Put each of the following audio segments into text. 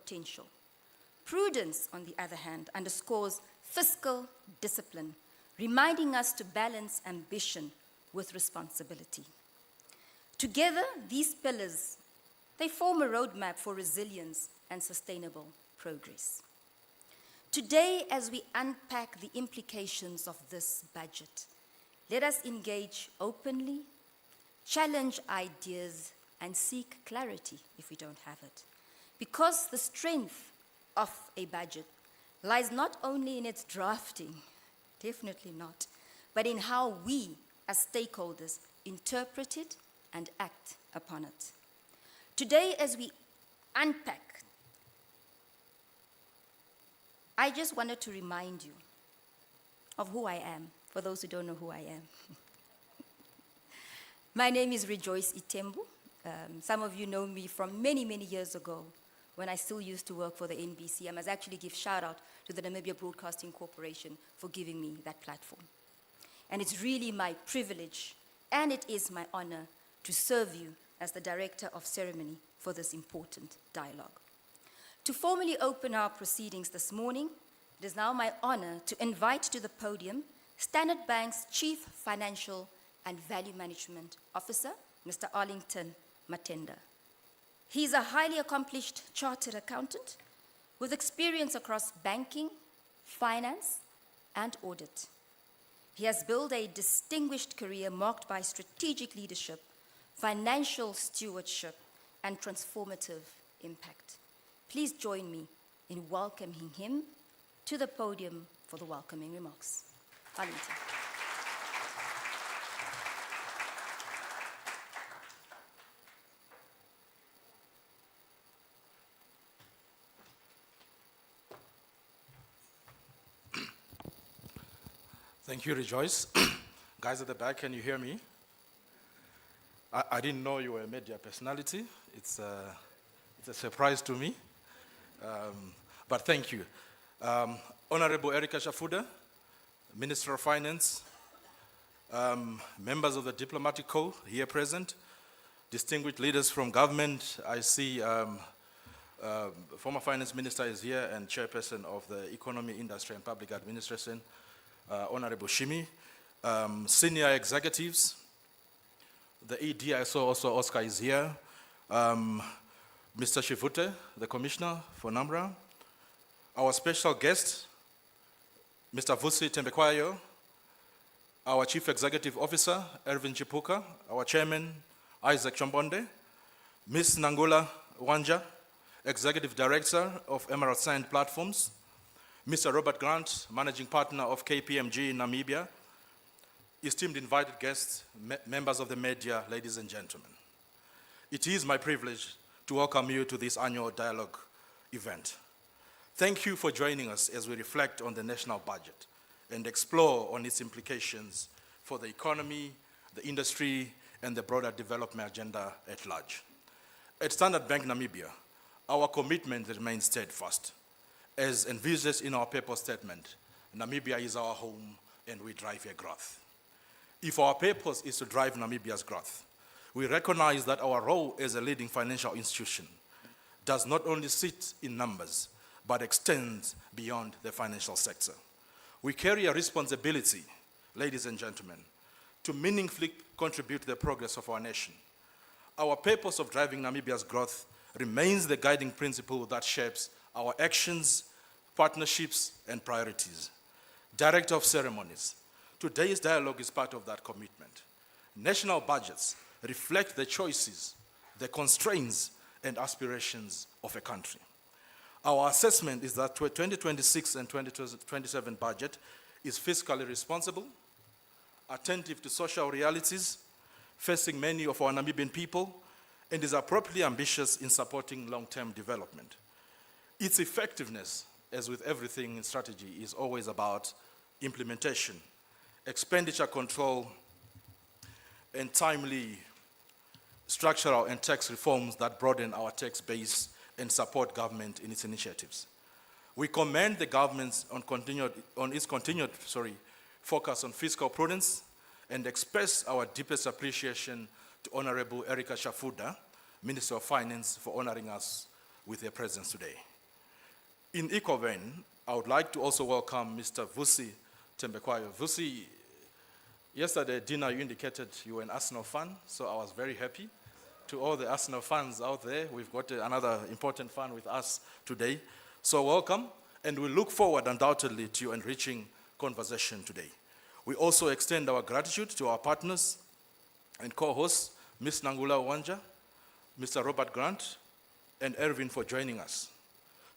potential. Prudence, on the other hand, underscores fiscal discipline, reminding us to balance ambition with responsibility. Together, these pillars, they form a roadmap for resilience and sustainable progress. Today, as we unpack the implications of this budget, let us engage openly, challenge ideas, and seek clarity if we don't have it. Because the strength of a budget lies not only in its drafting, definitely not, but in how we, as stakeholders, interpret it and act upon it. Today, as we unpack, I just wanted to remind you of who I am, for those who don't know who I am. My name is Rejoice Itembu. Some of you know me from many, many years ago when I still used to work for the NBC. I must actually give shout out to the Namibia Broadcasting Corporation for giving me that platform. And it's really my privilege and it is my honor to serve you as the Director of Ceremony for this important dialogue. To formally open our proceedings this morning, it is now my honor to invite to the podium Standard Bank's Chief Financial and Value Management Officer, Mr. Arlington Matenda. He is a highly accomplished chartered accountant with experience across banking, finance, and audit. He has built a distinguished career marked by strategic leadership, financial stewardship, and transformative impact. Please join me in welcoming him to the podium for the welcoming remarks. Arlington. Thank you, Rejoice. Guys at the back, can you hear me? I didn't know you were a media personality. It's a surprise to me, but thank you. Honourable Ericah Shafudah, Minister of Finance, members of the Diplomatic Corps here present, distinguished leaders from government. I see former Finance Minister is here and Chairperson of the Economy, Industry and Public Administration, Honourable Shimi, senior executives, the ED, I saw also Oscar is here, Mr. Shafudah, the Commissioner for NAMRA, our special guest, Mr. Vusi Thembekwayo, our Chief Executive Officer, Ervin Chipuka, our Chairman, Isaac Chombonde, Ms. Nangula Wanja, Executive Director of Emerald Sand Platforms, Mr. Robert Grant, Managing Partner of KPMG in Namibia, esteemed invited guests, members of the media, ladies and gentlemen. It is my privilege to welcome you to this annual dialogue event. Thank you for joining us as we reflect on the national budget and explore on its implications for the economy, the industry, and the broader development agenda at large. At Standard Bank Namibia, our commitment remains steadfast. As envisaged in our purpose statement, Namibia is our home and we drive your growth. If our purpose is to drive Namibia's growth, we recognize that our role as a leading financial institution does not only sit in numbers, but extends beyond the financial sector. We carry a responsibility, ladies and gentlemen, to meaningfully contribute to the progress of our nation. Our purpose of driving Namibia's growth remains the guiding principle that shapes our actions, partnerships, and priorities. Director of Ceremonies, today's dialogue is part of that commitment. National budgets reflect the choices, the constraints, and aspirations of a country. Our assessment is that 2026 and 2027 budget is fiscally responsible, attentive to social realities facing many of our Namibian people, and is appropriately ambitious in supporting long-term development. Its effectiveness, as with everything in strategy, is always about implementation, expenditure control, and timely structural and tax reforms that broaden our tax base and support government in its initiatives. We commend the government on its continued focus on fiscal prudence and express our deepest appreciation to Honourable Ericah Shafudah, Minister of Finance, for honoring us with their presence today. In equal vein, I would like to also welcome Mr. Vusi Thembekwayo. Vusi, yesterday at dinner you indicated you were an Arsenal fan, so I was very happy. To all the Arsenal fans out there, we've got another important fan with us today. So welcome, and we look forward undoubtedly to your enriching conversation today. We also extend our gratitude to our partners and co-hosts, Ms. Nangula Wanja, Mr. Robert Grant, and Ervin for joining us.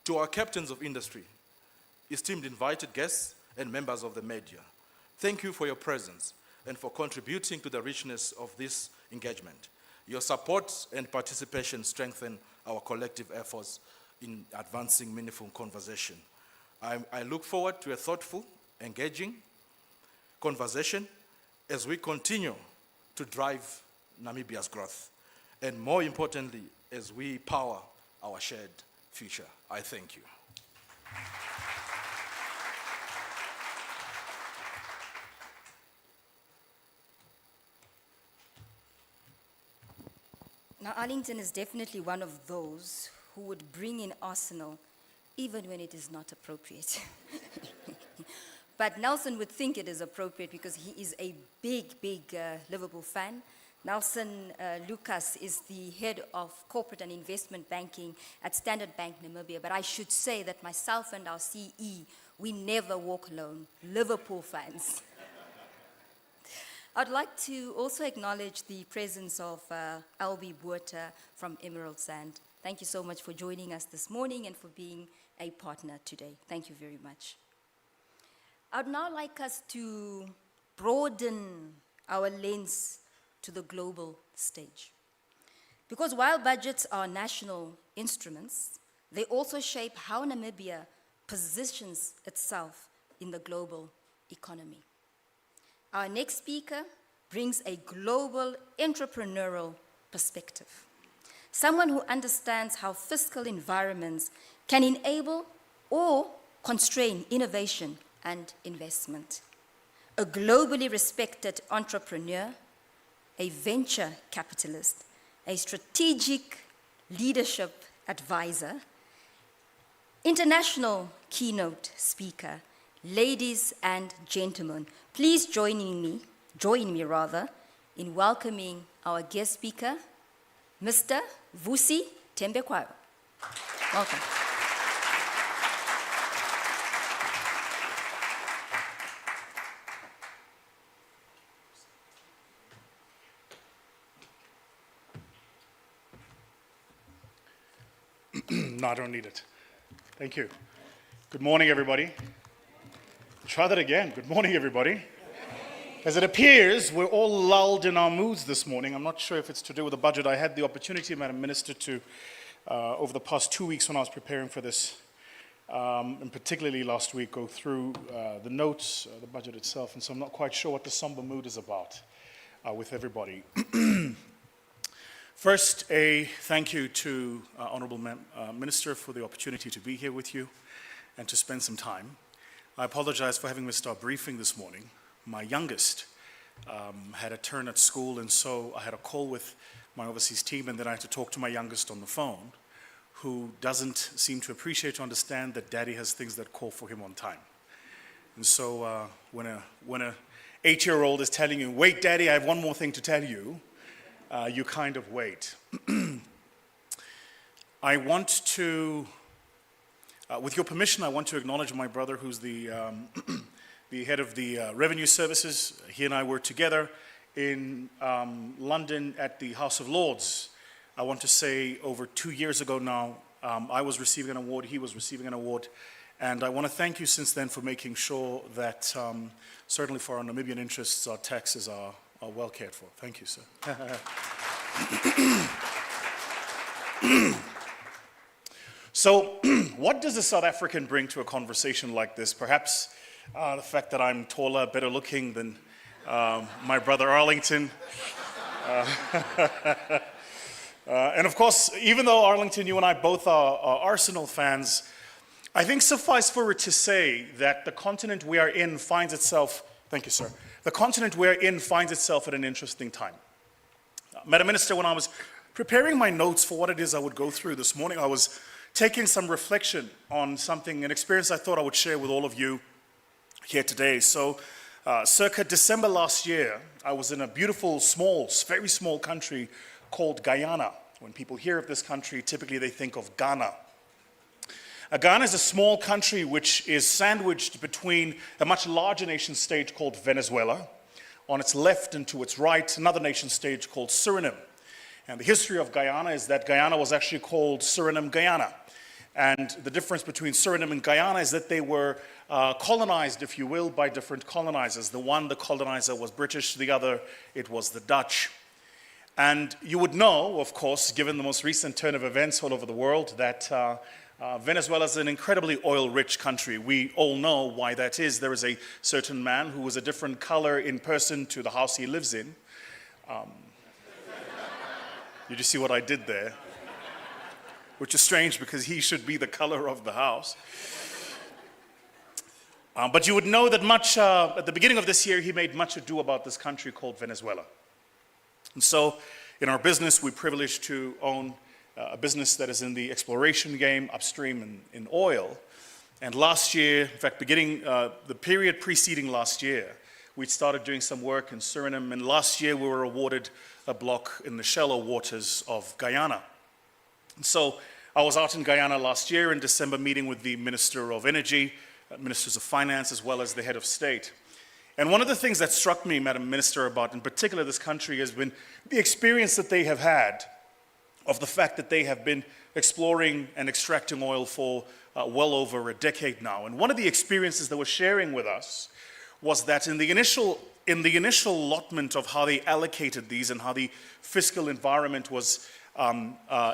To our captains of industry, esteemed invited guests, and members of the media, thank you for your presence and for contributing to the richness of this engagement. Your support and participation strengthen our collective efforts in advancing meaningful conversation. I look forward to a thoughtful, engaging conversation as we continue to drive Namibia's growth, and more importantly, as we power our shared future. I thank you. Now, Arlington is definitely one of those who would bring in Arsenal even when it is not appropriate. But Nelson would think it is appropriate because he is a big Liverpool fan. Nelson Lucas is the head of corporate and investment banking at Standard Bank Namibia. But I should say that myself and our CE, we never walk alone, Liverpool fans. I'd like to also acknowledge the presence of Albie Botha from Emerald Sand. Thank you so much for joining us this morning and for being a partner today. Thank you very much. I'd now like us to broaden our lens to the global stage. Because while budgets are national instruments, they also shape how Namibia positions itself in the global economy. Our next speaker brings a global entrepreneurial perspective. Someone who understands how fiscal environments can enable or constrain innovation and investment. A globally respected entrepreneur, a venture capitalist, a strategic leadership advisor, international keynote speaker. Ladies and gentlemen, please join me in welcoming our guest speaker, Mr. Vusi Thembekwayo. Welcome. No, I don't need it. Thank you. Good morning, everybody. Try that again. Good morning, everybody. As it appears, we're all lulled in our moods this morning. I'm not sure if it's to do with the budget. I had the opportunity, Madam Minister, to, over the past 2 weeks when I was preparing for this, and particularly last week, go through the notes, the budget itself, and so I'm not quite sure what the somber mood is about with everybody. First, a thank you to Honourable Minister for the opportunity to be here with you and to spend some time. I apologize for having missed our briefing this morning. My youngest had a turn at school, and so I had a call with my overseas team, and then I had to talk to my youngest on the phone, who doesn't seem to appreciate or understand that daddy has things that call for him on time. And so when a 8-year-old is telling you, wait, daddy, I have one more thing to tell you, you kind of wait. I want to, with your permission, I want to acknowledge my brother who's the head of the Revenue Services. He and I were together in London at the House of Lords. I want to say over 2 years ago now, I was receiving an award, he was receiving an award, and I want to thank you since then for making sure that certainly for our Namibian interests, our taxes are well cared for. Thank you, sir. So, what does a South African bring to a conversation like this? Perhaps the fact that I'm taller, better looking than my brother Arlington. And of course, even though Arlington, you and I both are Arsenal fans, I think suffice for it to say that the continent we are in finds itself, thank you, sir, the continent we're in finds itself at an interesting time. Madam Minister, when I was preparing my notes for what it is I would go through this morning, I was taking some reflection on something, an experience I thought I would share with all of you here today. So, circa December last year, I was in a beautiful, small, very small country called Guyana. When people hear of this country, typically they think of Ghana. Ghana is a small country which is sandwiched between a much larger nation state called Venezuela. On its left and to its right, another nation state called Suriname. And the history of Guyana is that Guyana was actually called Suriname Guyana. And the difference between Suriname and Guyana is that they were colonized, if you will, by different colonizers. The colonizer was British, the other, it was the Dutch. And you would know, of course, given the most recent turn of events all over the world, that Venezuela is an incredibly oil-rich country. We all know why that is. There is a certain man who is a different color in person to the house he lives in. Did you see what I did there? Which is strange because he should be the color of the house. But you would know that at the beginning of this year, he made much ado about this country called Venezuela. And so, in our business, we're privileged to own a business that is in the exploration game, upstream in oil. And last year, in fact, beginning the period preceding last year, we started doing some work in Suriname. And last year, we were awarded a block in the shallow waters of Guyana. And so I was out in Guyana last year in December meeting with the Minister of Energy, Ministers of Finance, as well as the head of state. And one of the things that struck me, Madam Minister, about in particular this country has been the experience that they have had of the fact that they have been exploring and extracting oil for well over a decade now. And one of the experiences they were sharing with us was that in the initial allotment of how they allocated these and how the fiscal environment was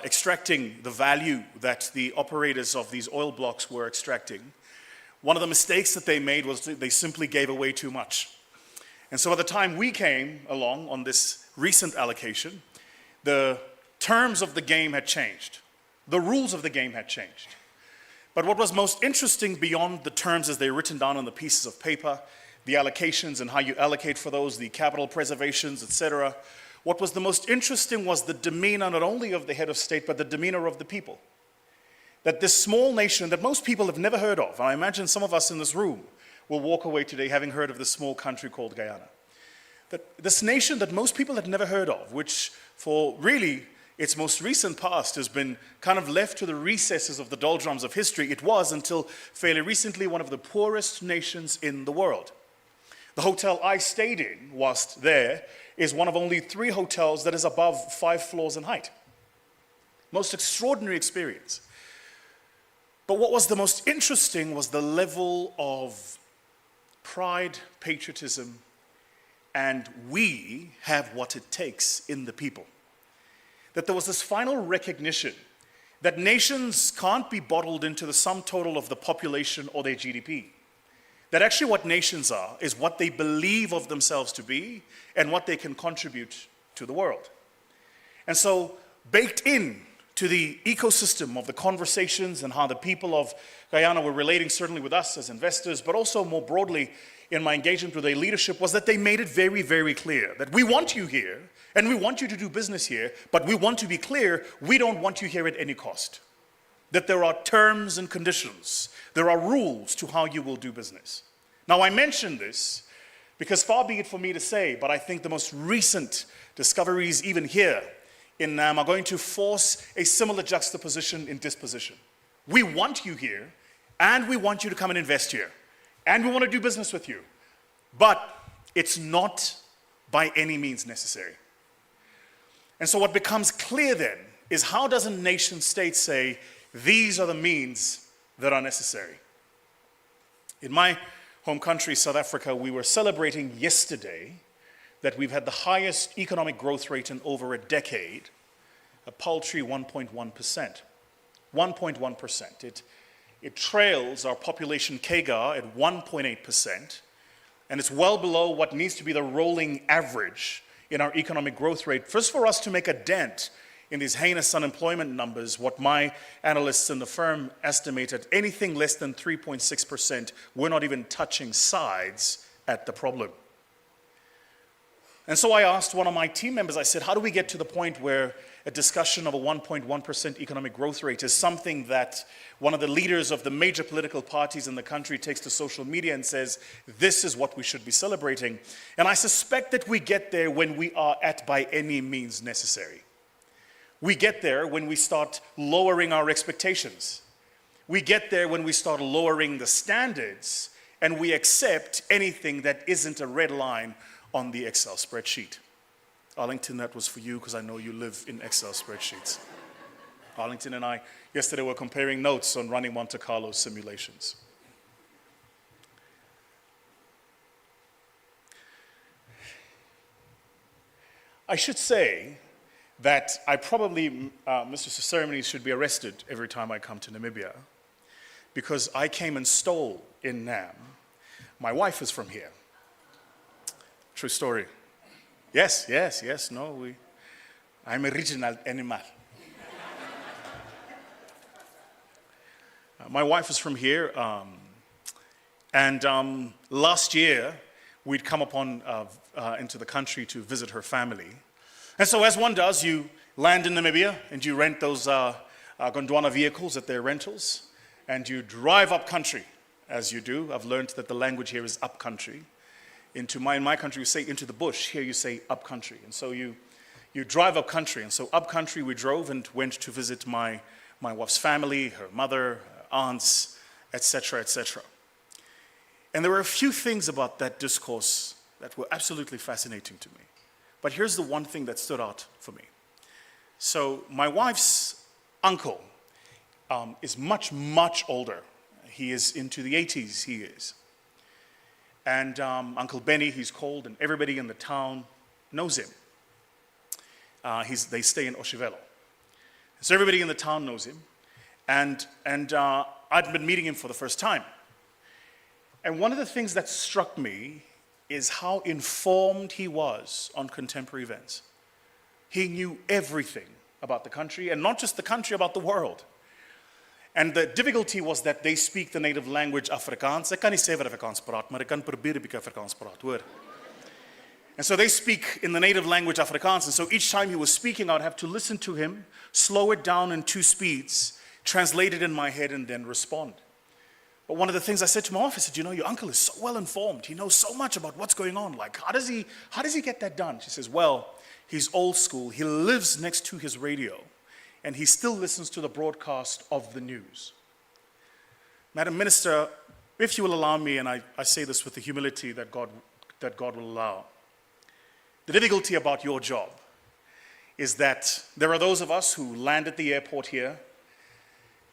extracting the value that the operators of these oil blocks were extracting, one of the mistakes that they made was they simply gave away too much. And so by the time we came along on this recent allocation, the terms of the game had changed. The rules of the game had changed. But what was most interesting beyond the terms as they're written down on the pieces of paper, the allocations and how you allocate for those, the capital preservations, etc., what was the most interesting was the demeanor not only of the head of state, but the demeanor of the people. That this small nation that most people have never heard of, and I imagine some of us in this room will walk away today having heard of this small country called Guyana. That this nation that most people had never heard of, which for really its most recent past has been kind of left to the recesses of the doldrums of history. It was, until fairly recently, one of the poorest nations in the world. The hotel I stayed in whilst there is one of only 3 hotels that is above 5 floors in height. Most extraordinary experience. But what was the most interesting was the level of pride, patriotism, and we have what it takes in the people. That there was this final recognition that nations can't be bottled into the sum total of the population or their GDP. That actually what nations are is what they believe of themselves to be and what they can contribute to the world. And so baked in to the ecosystem of the conversations and how the people of Guyana were relating certainly with us as investors, but also more broadly in my engagement with their leadership, was that they made it very, very clear that we want you here and we want you to do business here, but we want to be clear, we don't want you here at any cost. That there are terms and conditions, there are rules to how you will do business. Now I mention this because far be it for me to say, but I think the most recent discoveries even here in NAM are going to force a similar juxtaposition in disposition. We want you here, and we want you to come and invest here, and we want to do business with you, but it's not by any means necessary. And so what becomes clear then is how does a nation state say, these are the means that are necessary? In my home country, South Africa, we were celebrating yesterday that we've had the highest economic growth rate in over a decade, a paltry 1.1%. 1.1%. It trails our population CAGR at 1.8%, and it's well below what needs to be the rolling average in our economic growth rate. First, for us to make a dent in these heinous unemployment numbers, what my analysts in the firm estimated, anything less than 3.6%, we're not even touching sides at the problem. And so I asked one of my team members, I said, how do we get to the point where a discussion of a 1.1% economic growth rate is something that one of the leaders of the major political parties in the country takes to social media and says, this is what we should be celebrating. And I suspect that we get there when we are at by any means necessary. We get there when we start lowering our expectations. We get there when we start lowering the standards and we accept anything that isn't a red line on the Excel spreadsheet. Arlington, that was for you because I know you live in Excel spreadsheets. Arlington and I yesterday were comparing notes on running Monte Carlo simulations. I should say that I probably, Mr. Ceremonies, should be arrested every time I come to Namibia because I came and stole in Nam. My wife is from here. True story. Yes, no, I'm original animal. My wife is from here, and last year we'd come upon into the country to visit her family. And so as one does, you land in Namibia and you rent those Gondwana vehicles at their rentals, and you drive up country as you do. I've learned that the language here is up country. In my country, we say into the bush. Here you say up country. And so you drive up country. And so up country we drove and went to visit my wife's family, her mother, her aunts, etc., etc. And there were a few things about that discourse that were absolutely fascinating to me. But here's the one thing that stood out for me. So my wife's uncle is much, much older. He is into the 80s, he is. And Uncle Benny, he's called, and everybody in the town knows him. They stay in Oshivelo. So everybody in the town knows him. And I'd been meeting him for the first time. And one of the things that struck me is how informed he was on contemporary events. He knew everything about the country, and not just the country, about the world. And the difficulty was that they speak the native language Afrikaans. Ek kan nie sê wat Afrikaans praat, maar ek kan probeer 'n bietjie Afrikaans praat, hoor. And so they speak in the native language Afrikaans, and so each time he was speaking, I would have to listen to him, slow it down in 2 speeds, translate it in my head, and then respond. But one of the things I said to my wife, I said, you know, your uncle is so well informed. He knows so much about what's going on. Like, how does he get that done? She says, well, he's old school. He lives next to his radio, and he still listens to the broadcast of the news. Madam Minister, if you will allow me, and I say this with the humility that God will allow, the difficulty about your job is that there are those of us who land at the airport here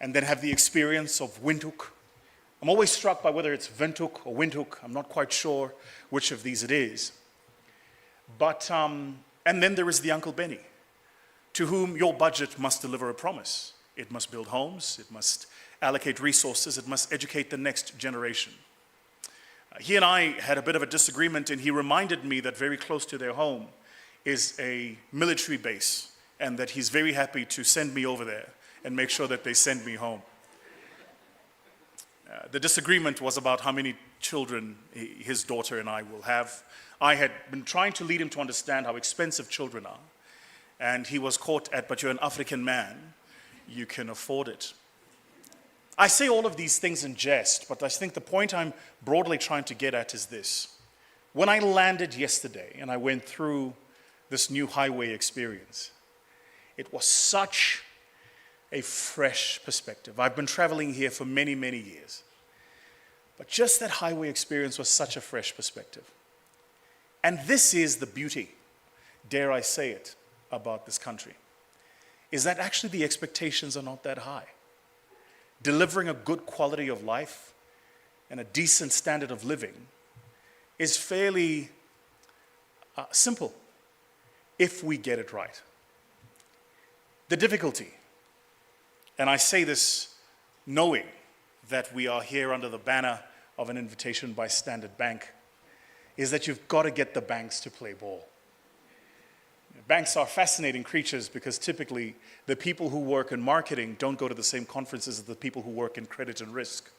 and then have the experience of Windhoek. I'm always struck by whether it's Windhoek or Windhoek. I'm not quite sure which of these it is. But, and then there is the Uncle Benny, to whom your budget must deliver a promise. It must build homes, it must allocate resources, it must educate the next generation. He and I had a bit of a disagreement, and he reminded me that very close to their home is a military base, and that he's very happy to send me over there and make sure that they send me home. The disagreement was about how many children his daughter and I will have. I had been trying to lead him to understand how expensive children are, and he was caught at, but you're an African man, you can afford it. I say all of these things in jest, but I think the point I'm broadly trying to get at is this. When I landed yesterday and I went through this new highway experience, it was such a fresh perspective. I've been traveling here for many, many years. But just that highway experience was such a fresh perspective. And this is the beauty, dare I say it, about this country, is that actually the expectations are not that high. Delivering a good quality of life and a decent standard of living is fairly simple if we get it right. The difficulty, and I say this knowing that we are here under the banner of an invitation by Standard Bank, is that you've got to get the banks to play ball. Banks are fascinating creatures because typically the people who work in marketing don't go to the same conferences as the people who work in credit and risk.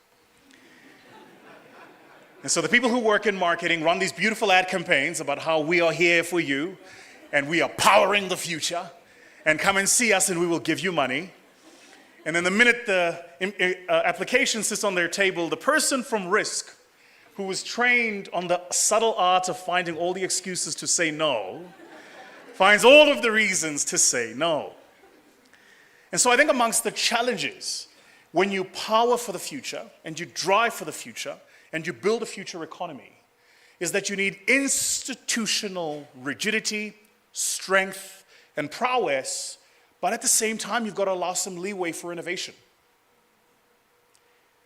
And so the people who work in marketing run these beautiful ad campaigns about how we are here for you and we are powering the future and come and see us and we will give you money. And then the minute the application sits on their table, the person from Risk, who was trained on the subtle art of finding all the excuses to say no, finds all of the reasons to say no. And so I think amongst the challenges, when you power for the future, and you drive for the future, and you build a future economy, is that you need institutional rigidity, strength, and prowess, but at the same time, you've got to allow some leeway for innovation.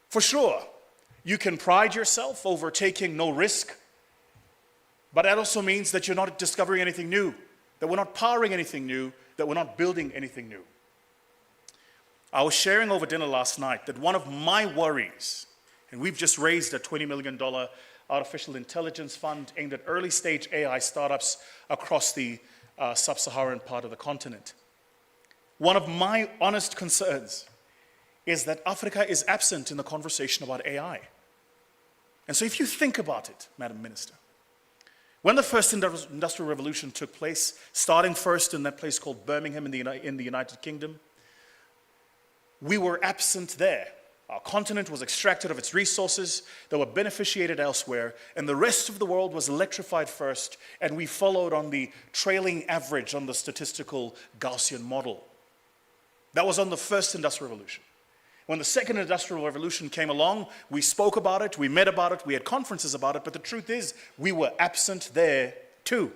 For sure, you can pride yourself over taking no risk, but that also means that you're not discovering anything new, that we're not powering anything new, that we're not building anything new. I was sharing over dinner last night that one of my worries, and we've just raised a $20 million artificial intelligence fund aimed at early stage AI startups across the sub-Saharan part of the continent. One of my honest concerns is that Africa is absent in the conversation about AI. And so if you think about it, Madam Minister, when the first industrial revolution took place, starting first in that place called Birmingham in the United Kingdom, we were absent there. Our continent was extracted of its resources that were beneficiated elsewhere, and the rest of the world was electrified first, and we followed on the trailing average on the statistical Gaussian model. That was on the first industrial revolution. When the second industrial revolution came along, we spoke about it, we met about it, we had conferences about it, but the truth is, we were absent there too.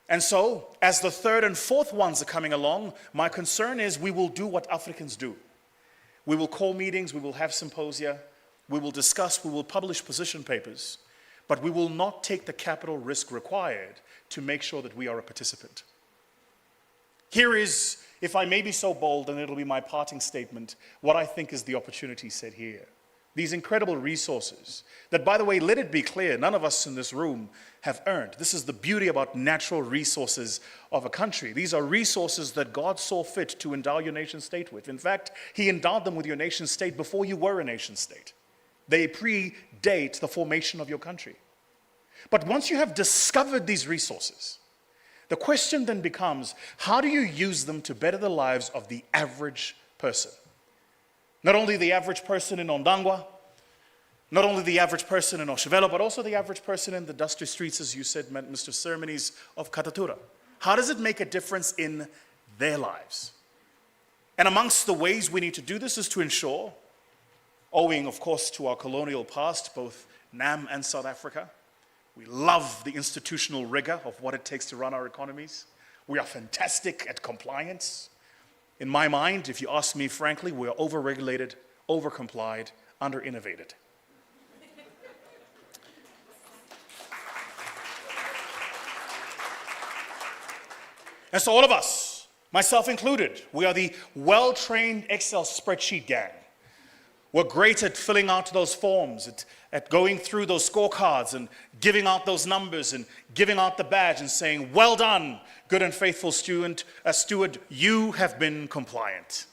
And so, as the third and fourth ones are coming along, my concern is we will do what Africans do. We will call meetings, we will have symposia, we will discuss, we will publish position papers, but we will not take the capital risk required to make sure that we are a participant. Here is, if I may be so bold, and it'll be my parting statement, what I think is the opportunity set here. These incredible resources that, by the way, let it be clear, none of us in this room have earned. This is the beauty about natural resources of a country. These are resources that God saw fit to endow your nation state with. In fact, He endowed them with your nation state before you were a nation state. They predate the formation of your country. But once you have discovered these resources, the question then becomes, how do you use them to better the lives of the average person? Not only the average person in Ondangwa, not only the average person in Oshevelo, but also the average person in the dusty streets, as you said, Mr. Ceremonies, of Katatura. How does it make a difference in their lives? And amongst the ways we need to do this is to ensure, owing, of course, to our colonial past, both Nam and South Africa, we love the institutional rigor of what it takes to run our economies. We are fantastic at compliance. In my mind, if you ask me frankly, we are over-regulated, over-complied, under-innovated. And so all of us, myself included, we are the well-trained Excel spreadsheet gang. We're great at filling out those forms, at going through those scorecards and giving out those numbers and giving out the badge and saying, well done, good and faithful steward, you have been compliant.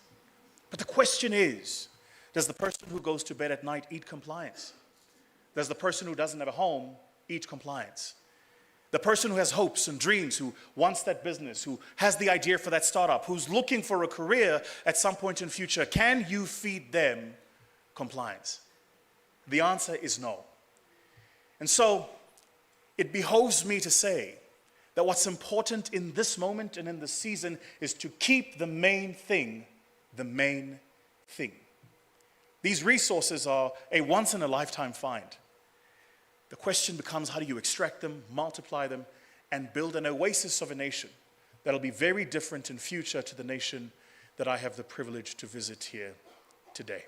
But the question is, does the person who goes to bed at night eat compliance? Does the person who doesn't have a home eat compliance? The person who has hopes and dreams, who wants that business, who has the idea for that startup, who's looking for a career at some point in future, can you feed them compliance? The answer is no. And so it behoves me to say that what's important in this moment and in this season is to keep the main thing the main thing. These resources are a once-in-a-lifetime find. The question becomes, how do you extract them, multiply them, and build an oasis of a nation that'll be very different in future to the nation that I have the privilege to visit here today.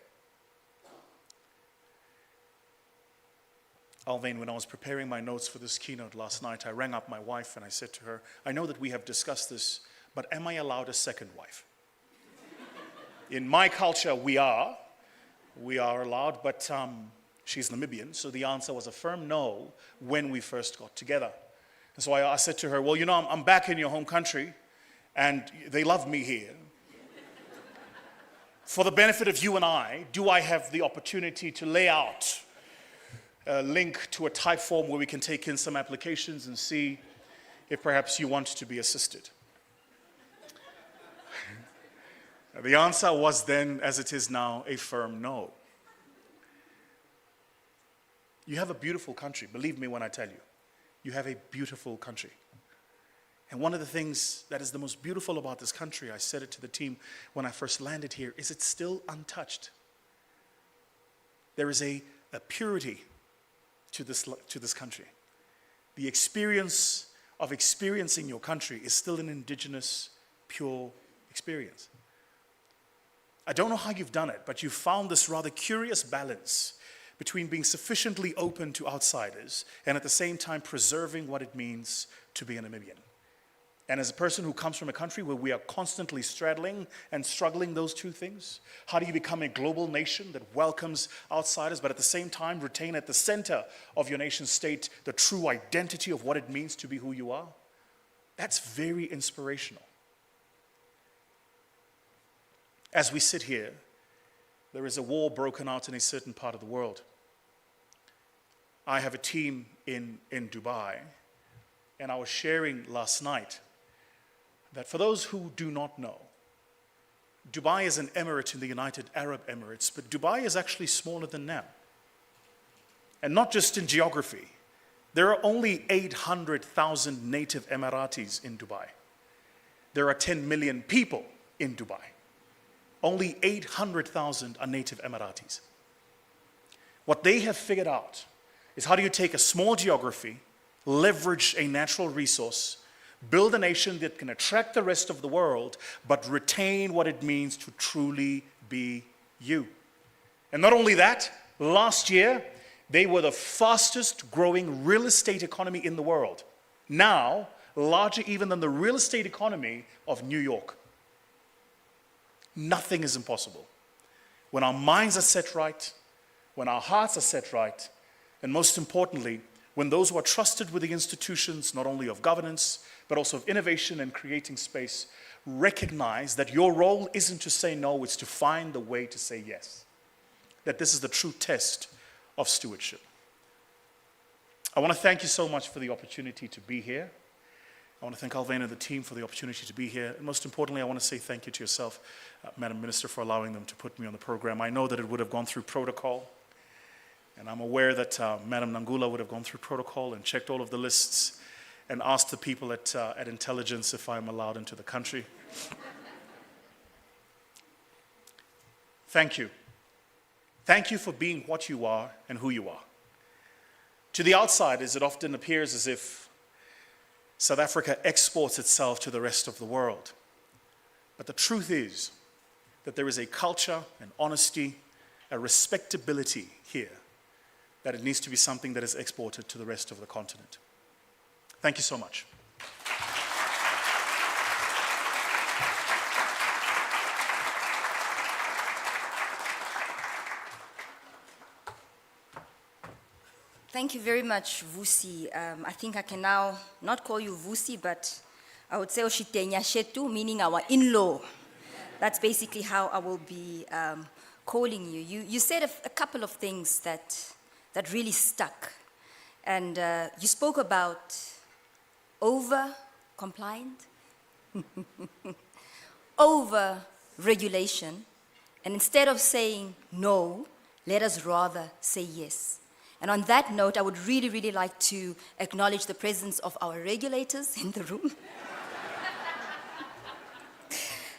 Alvain, when I was preparing my notes for this keynote last night, I rang up my wife and I said to her, I know that we have discussed this, but am I allowed a second wife? In my culture, we are allowed, but she's Namibian, so the answer was a firm no when we first got together. And so I said to her, well, you know, I'm back in your home country, and they love me here. For the benefit of you and I, do I have the opportunity to lay out a link to a type form where we can take in some applications and see if perhaps you want to be assisted? The answer was then, as it is now, a firm no. You have a beautiful country. Believe me when I tell you. You have a beautiful country. And one of the things that is the most beautiful about this country, I said it to the team when I first landed here, is it's still untouched. There is a purity to this country. The experience of experiencing your country is still an indigenous, pure experience. I don't know how you've done it, but you've found this rather curious balance between being sufficiently open to outsiders and at the same time preserving what it means to be a Namibian. And as a person who comes from a country where we are constantly straddling and struggling those two things, how do you become a global nation that welcomes outsiders, but at the same time retain at the center of your nation state the true identity of what it means to be who you are? That's very inspirational. As we sit here, there is a war broken out in a certain part of the world. I have a team in Dubai, and I was sharing last night that for those who do not know, Dubai is an emirate in the United Arab Emirates, but Dubai is actually smaller than Nam. And not just in geography. There are only 800,000 native Emiratis in Dubai. There are 10 million people in Dubai. Only 800,000 are native Emiratis. What they have figured out is how do you take a small geography, leverage a natural resource, build a nation that can attract the rest of the world, but retain what it means to truly be you. And not only that, last year, they were the fastest growing real estate economy in the world. Now, larger even than the real estate economy of New York. Nothing is impossible. When our minds are set right, when our hearts are set right, and most importantly, when those who are trusted with the institutions, not only of governance, but also of innovation and creating space, recognize that your role isn't to say no, it's to find the way to say yes. That this is the true test of stewardship. I want to thank you so much for the opportunity to be here. I want to thank Alvena and the team for the opportunity to be here. And most importantly, I want to say thank you to yourself, Madam Minister, for allowing them to put me on the program. I know that it would have gone through protocol. And I'm aware that Madam Nangula would have gone through protocol and checked all of the lists and asked the people at intelligence if I'm allowed into the country. Thank you. Thank you for being what you are and who you are. To the outsiders, it often appears as if South Africa exports itself to the rest of the world. But the truth is that there is a culture, an honesty, a respectability here that it needs to be something that is exported to the rest of the continent. Thank you so much. Thank you very much, Vusi. I think I can now not call you Vusi, but I would say Oshitenya Shetu, meaning our in-law. That's basically how I will be calling you. You said a couple of things that really stuck. And you spoke about over-compliant, over-regulation, and instead of saying no, let us rather say yes. And on that note, I would really, really like to acknowledge the presence of our regulators in the room.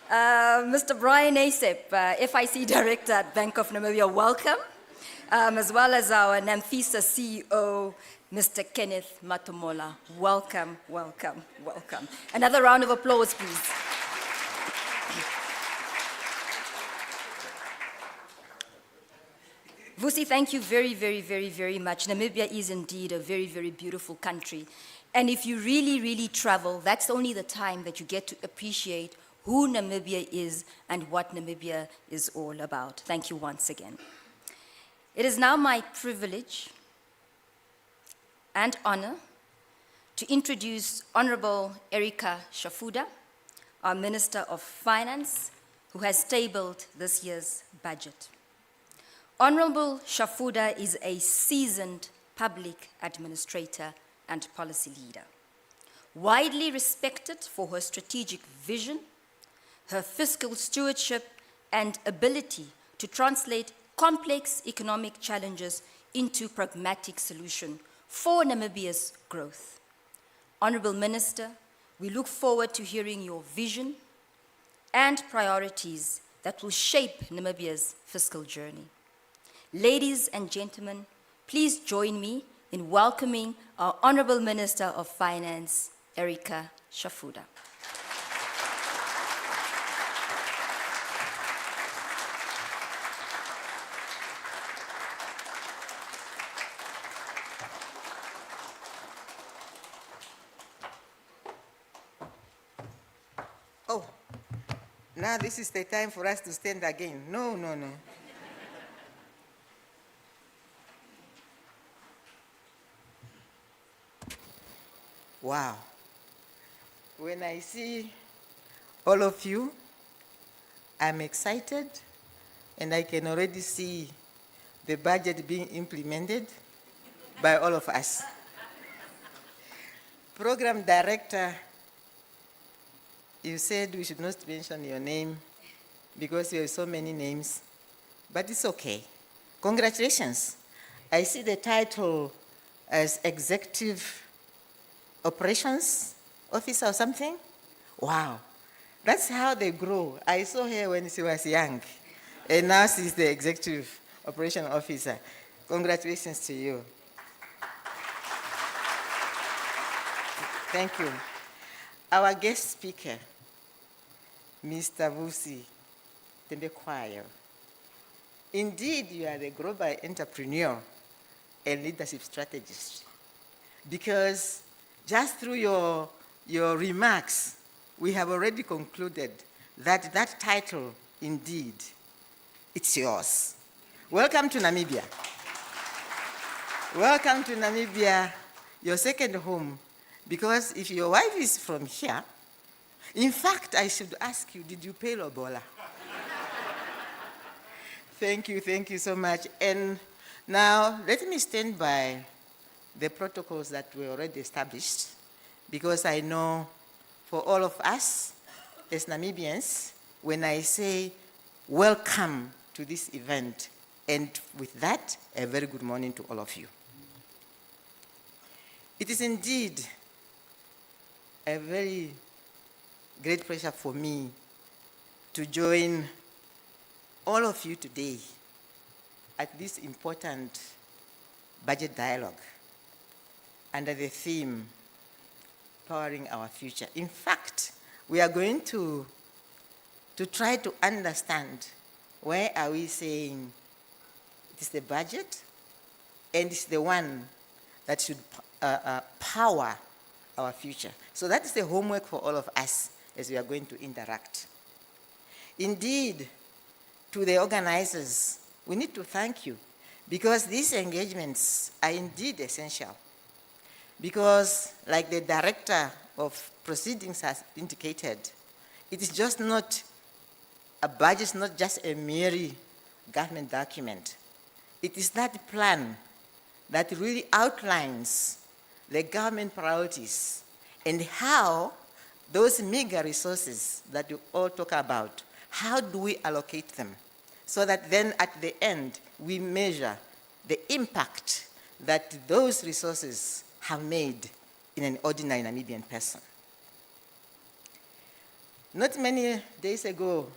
Mr. Brian Asep, FIC Director at Bank of Namibia, welcome. As well as our Namfisa CEO, Mr. Kenneth Matomola. Welcome, welcome, welcome. Another round of applause, please. Vusi, thank you very, very, very, very much. Namibia is indeed a very, very beautiful country. And if you really, really travel, that's only the time that you get to appreciate who Namibia is and what Namibia is all about. Thank you once again. It is now my privilege and honor to introduce Honourable Ericah Shafudah, our Minister of Finance, who has tabled this year's budget. Honourable Shafudah is a seasoned public administrator and policy leader, widely respected for her strategic vision, her fiscal stewardship and ability to translate complex economic challenges into pragmatic solution for Namibia's growth. Honourable Minister, we look forward to hearing your vision and priorities that will shape Namibia's fiscal journey. Ladies and gentlemen, please join me in welcoming our Honourable Minister of Finance, Ericah Shafudah. Oh, now this is the time for us to stand again. No. Wow. When I see all of you, I'm excited, and I can already see the budget being implemented by all of us. Program Director, you said we should not mention your name because you have so many names, but it's okay. Congratulations. I see the title as Executive Operations Officer or something. Wow, that's how they grow. I saw her when she was young, and now she's the Executive Operation Officer. Congratulations to you. Thank you. Our guest speaker, Mr. Vusi Thembekwayo. Indeed, you are the global entrepreneur and leadership strategist, because just through your remarks, we have already concluded that that title, indeed, it's yours. Welcome to Namibia. Welcome to Namibia, your second home, because if your wife is from here, in fact, I should ask you, did you pay Lobola? Thank you so much. And now, let me stand by the protocols that were already established, because I know for all of us as Namibians, when I say welcome to this event, and with that, a very good morning to all of you. It is indeed a very great pleasure for me to join all of you today at this important budget dialogue under the theme, Powering Our Future. In fact, we are going to try to understand where are we saying it is the budget, and it's the one that should power our future. So that is the homework for all of us as we are going to interact. Indeed, to the organizers, we need to thank you, because these engagements are indeed essential. Because, like the director of proceedings has indicated, it is just not a budget, not just a mere government document. It is that plan that really outlines the government priorities and how those meager resources that you all talk about, how do we allocate them so that then at the end we measure the impact that those resources have made in an ordinary Namibian person. Not many days ago,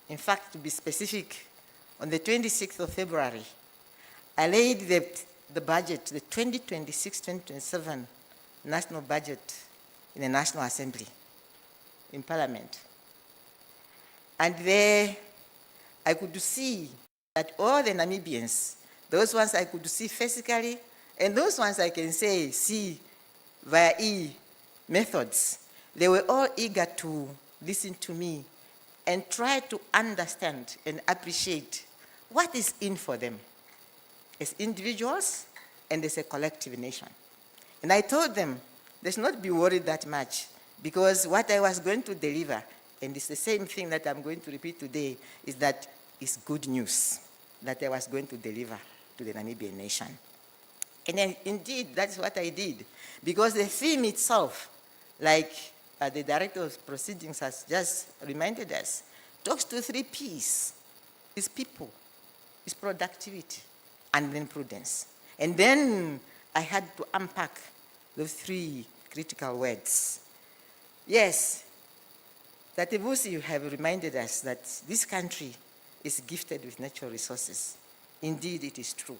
in fact, to be specific, on the 26th of February, I laid the budget, the 2026-2027 national budget in the National Assembly, in Parliament. And there, I could see that all the Namibians, those ones I could see physically, and those ones I can say, see via methods, they were all eager to listen to me and try to understand and appreciate what is in for them as individuals and as a collective nation. And I told them, they should not be worried that much, because what I was going to deliver, and it's the same thing that I'm going to repeat today, is that it's good news that I was going to deliver to the Namibian nation. And then, indeed, that's what I did. Because the theme itself, like the Director of Proceedings has just reminded us, talks to 3 Ps. It's people, it's productivity, and then prudence. And then I had to unpack those 3 critical words. Yes, that Vusi, you have reminded us that this country is gifted with natural resources. Indeed, it is true.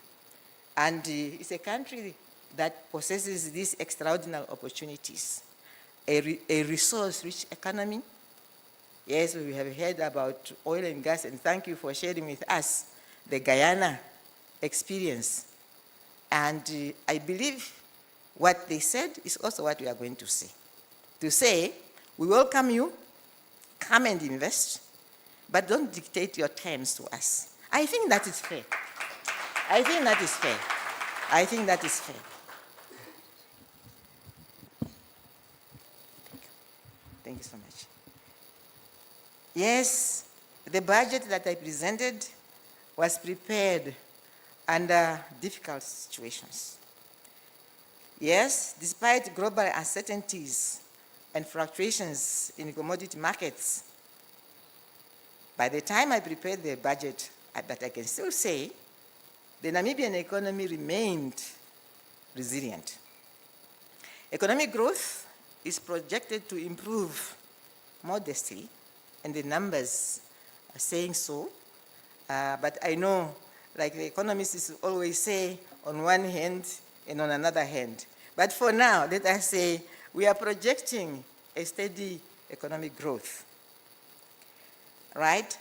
And it's a country that possesses these extraordinary opportunities, a resource-rich economy. Yes, we have heard about oil and gas, and thank you for sharing with us the Guyana experience. And I believe what they said is also what we are going to say. To say, we welcome you, come and invest, but don't dictate your terms to us. I think that is fair. I think that is fair. I think that is fair. Thank you so much. Yes, the budget that I presented was prepared under difficult situations. Yes, despite global uncertainties and fluctuations in commodity markets, by the time I prepared the budget, but I can still say, the Namibian economy remained resilient. Economic growth is projected to improve modestly, and the numbers are saying so. But I know, like the economists always say, on one hand and on another hand. But for now, let us say we are projecting a steady economic growth, right?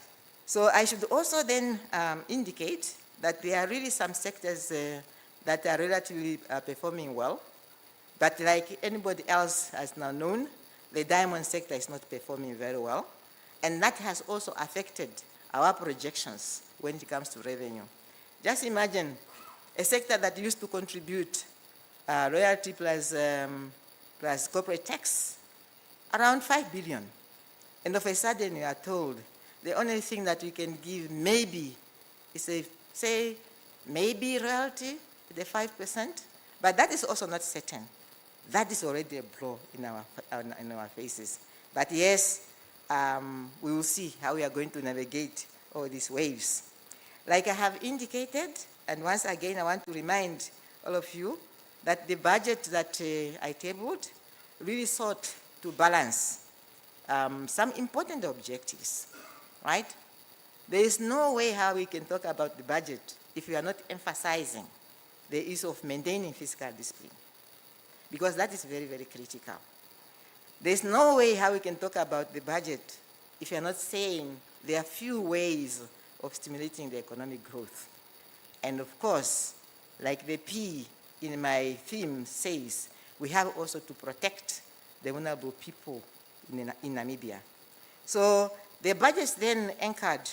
So I should also then indicate that there are really some sectors that are relatively performing well. But like anybody else has now known, the diamond sector is not performing very well. And that has also affected our projections when it comes to revenue. Just imagine a sector that used to contribute royalty plus corporate tax, around 5 billion. And all of a sudden you are told the only thing that we can give maybe is say maybe royalty, the 5%, but that is also not certain. That is already a blow in our faces. But yes, we will see how we are going to navigate all these waves. Like I have indicated, and once again I want to remind all of you that the budget that I tabled really sought to balance some important objectives, right? There is no way how we can talk about the budget if we are not emphasizing the issue of maintaining fiscal discipline, because that is very, very critical. There is no way how we can talk about the budget if you are not saying there are few ways of stimulating the economic growth. And of course, like the P in my theme says, we have also to protect the vulnerable people in Namibia. So the budget is then anchored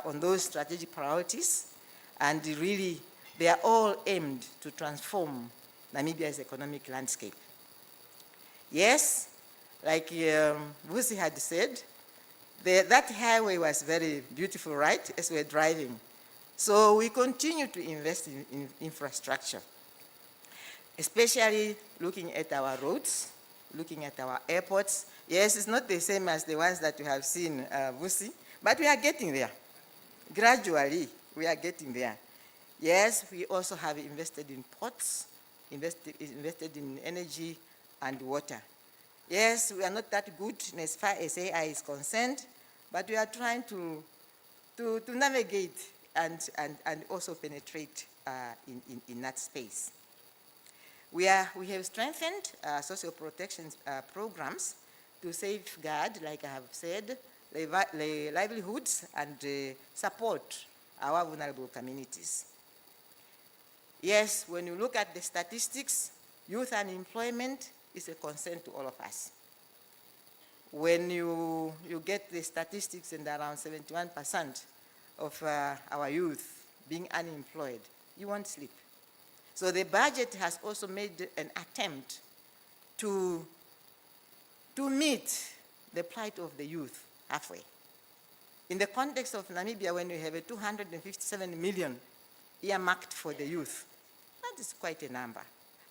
on those strategic priorities, and really they are all aimed to transform Namibia's economic landscape. Yes, like Vusi had said, that highway was very beautiful, right, as we're driving. So we continue to invest in infrastructure, especially looking at our roads, looking at our airports. Yes, it's not the same as the ones that you have seen, Vusi, but we are getting there. Gradually, we are getting there. Yes, we also have invested in ports, invested in energy and water. Yes, we are not that good as far as AI is concerned, but we are trying to navigate and also penetrate in that space. We have strengthened social protection programs to safeguard, like I have said, the livelihoods and support our vulnerable communities. Yes, when you look at the statistics, youth unemployment is a concern to all of us. When you get the statistics and around 71% of our youth being unemployed, you won't sleep. So the budget has also made an attempt to meet the plight of the youth halfway. In the context of Namibia, when we have a 257 million earmarked for the youth, that is quite a number.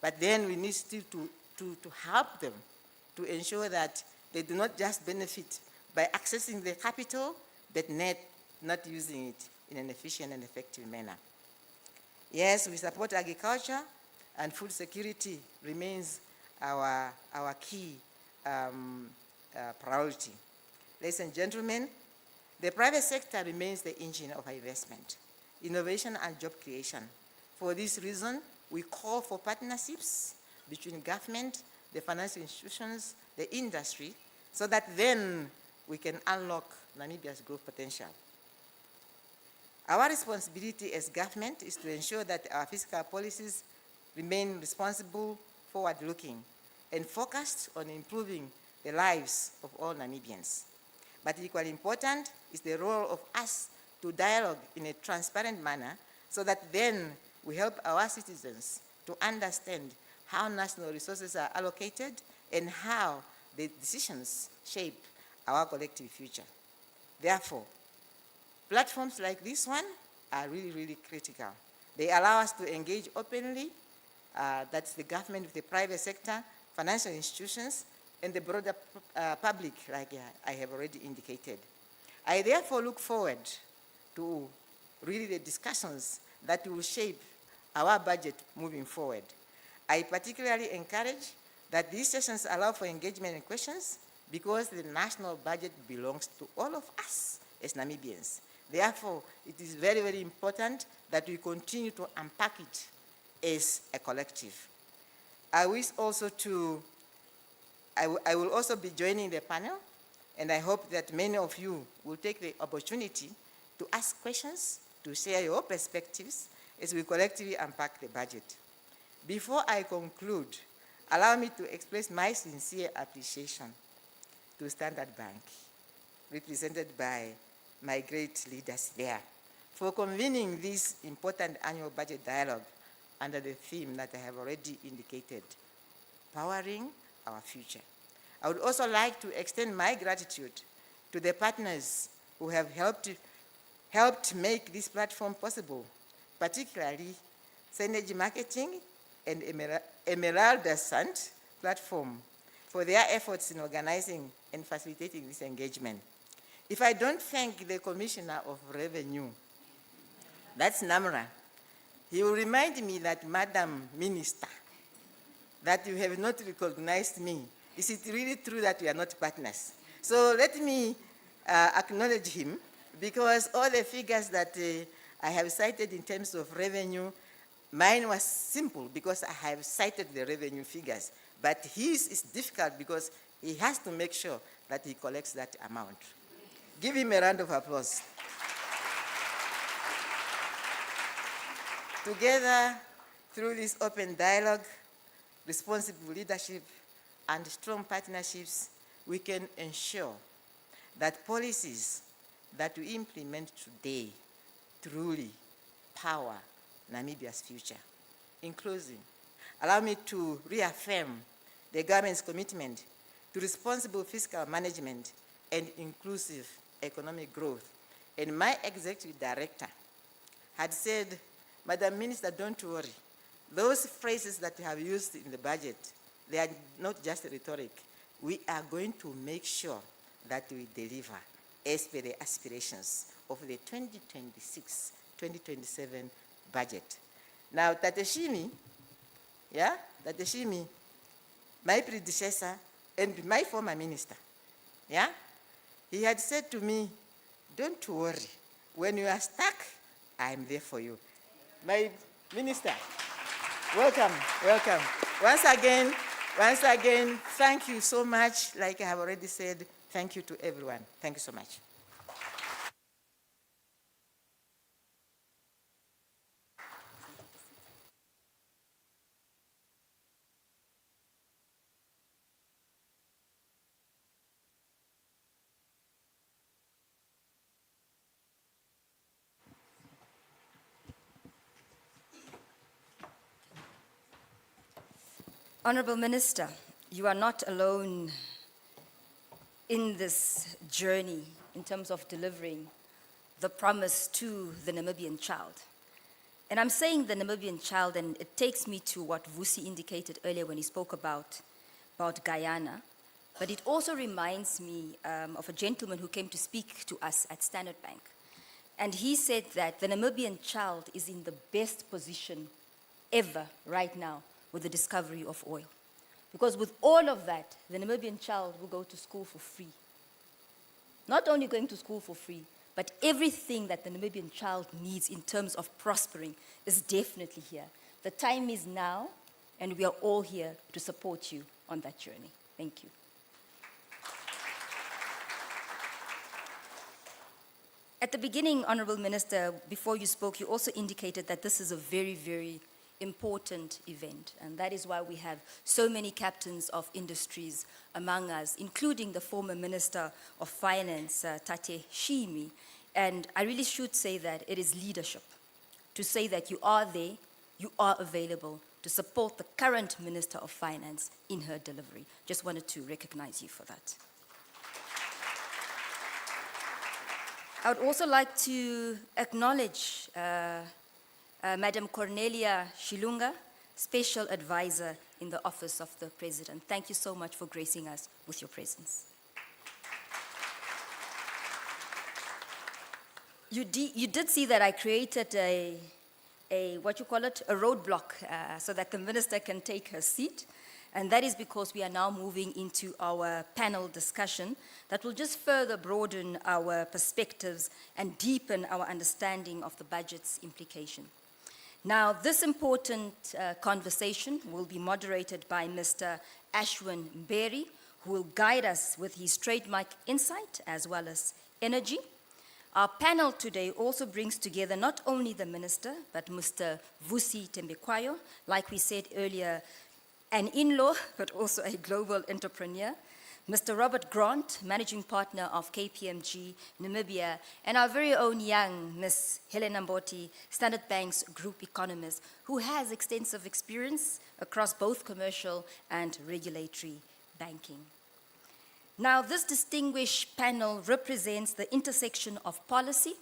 But then we need still to help them to ensure that they do not just benefit by accessing the capital, but not using it in an efficient and effective manner. Yes, we support agriculture, and food security remains our key priority. Ladies and gentlemen, the private sector remains the engine of investment, innovation, and job creation. For this reason, we call for partnerships between government, the financial institutions, the industry, so that then we can unlock Namibia's growth potential. Our responsibility as government is to ensure that our fiscal policies remain responsible, forward-looking, and focused on improving the lives of all Namibians. But equally important is the role of us to dialogue in a transparent manner so that then we help our citizens to understand how national resources are allocated and how the decisions shape our collective future. Therefore, platforms like this one are really, really critical. They allow us to engage openly, that's the government with the private sector, financial institutions, and the broader public, like I have already indicated. I therefore look forward to really the discussions that will shape our budget moving forward. I particularly encourage that these sessions allow for engagement and questions because the national budget belongs to all of us as Namibians. Therefore, it is very, very important that we continue to unpack it as a collective. I will also be joining the panel, and I hope that many of you will take the opportunity to ask questions, to share your perspectives as we collectively unpack the budget. Before I conclude, allow me to express my sincere appreciation to Standard Bank, represented by my great leaders there, for convening this important annual budget dialogue under the theme that I have already indicated, powering our future. I would also like to extend my gratitude to the partners who have helped make this platform possible, particularly Synergy Marketing and Emeralda Sant platform for their efforts in organizing and facilitating this engagement. If I don't thank the Commissioner of Revenue, that's Namra, he will remind me that, Madam Minister, that you have not recognized me. Is it really true that we are not partners? So let me acknowledge him, because all the figures that I have cited in terms of revenue, mine was simple because I have cited the revenue figures, but his is difficult because he has to make sure that he collects that amount. Give him a round of applause. Together, through this open dialogue, responsible leadership, and strong partnerships, we can ensure that policies that we implement today truly power Namibia's future. In closing, allow me to reaffirm the government's commitment to responsible fiscal management and inclusive economic growth. And my executive director had said, Madam Minister, don't worry. Those phrases that you have used in the budget, they are not just rhetoric. We are going to make sure that we deliver as per the aspirations of the 2026-2027 budget. Now, Tateshimi, my predecessor and my former minister, he had said to me, don't worry, when you are stuck, I'm there for you. My minister, welcome. Once again, thank you so much. Like I have already said, thank you to everyone. Thank you so much. Honourable Minister, you are not alone in this journey in terms of delivering the promise to the Namibian child. And I'm saying the Namibian child, and it takes me to what Vusi indicated earlier when he spoke about Guyana, but it also reminds me of a gentleman who came to speak to us at Standard Bank. And he said that the Namibian child is in the best position ever right now with the discovery of oil. Because with all of that, the Namibian child will go to school for free. Not only going to school for free, but everything that the Namibian child needs in terms of prospering is definitely here. The time is now, and we are all here to support you on that journey. Thank you. At the beginning, Honourable Minister, before you spoke, you also indicated that this is a very, very important event, and that is why we have so many captains of industries among us, including the former Minister of Finance, Tate Shimi. And I really should say that it is leadership to say that you are there, you are available to support the current Minister of Finance in her delivery. Just wanted to recognize you for that. I would also like to acknowledge Madam Cornelia Shilunga, Special Advisor in the Office of the President. Thank you so much for gracing us with your presence. You did see that I created a roadblock so that the minister can take her seat. And that is because we are now moving into our panel discussion that will just further broaden our perspectives and deepen our understanding of the budget's implication. Now, this important conversation will be moderated by Mr. Ashwin Berry, who will guide us with his trademark insight as well as energy. Our panel today also brings together not only the minister, but Mr. Vusi Thembekwayo, like we said earlier, an in-law, but also a global entrepreneur, Mr. Robert Grant, Managing Partner of KPMG Namibia, and our very own young Ms. Helena Mboti, Standard Bank's Group Economist, who has extensive experience across both commercial and regulatory banking. Now, this distinguished panel represents the intersection of policy,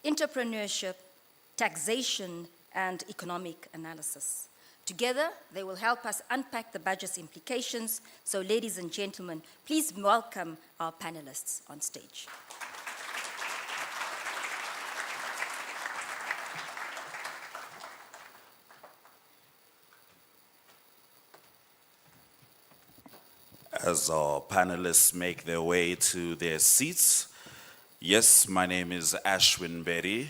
entrepreneurship, taxation, and economic analysis. Together, they will help us unpack the budget's implications. So, ladies and gentlemen, please welcome our panelists on stage. As our panelists make their way to their seats, yes, my name is Ashwin Berry.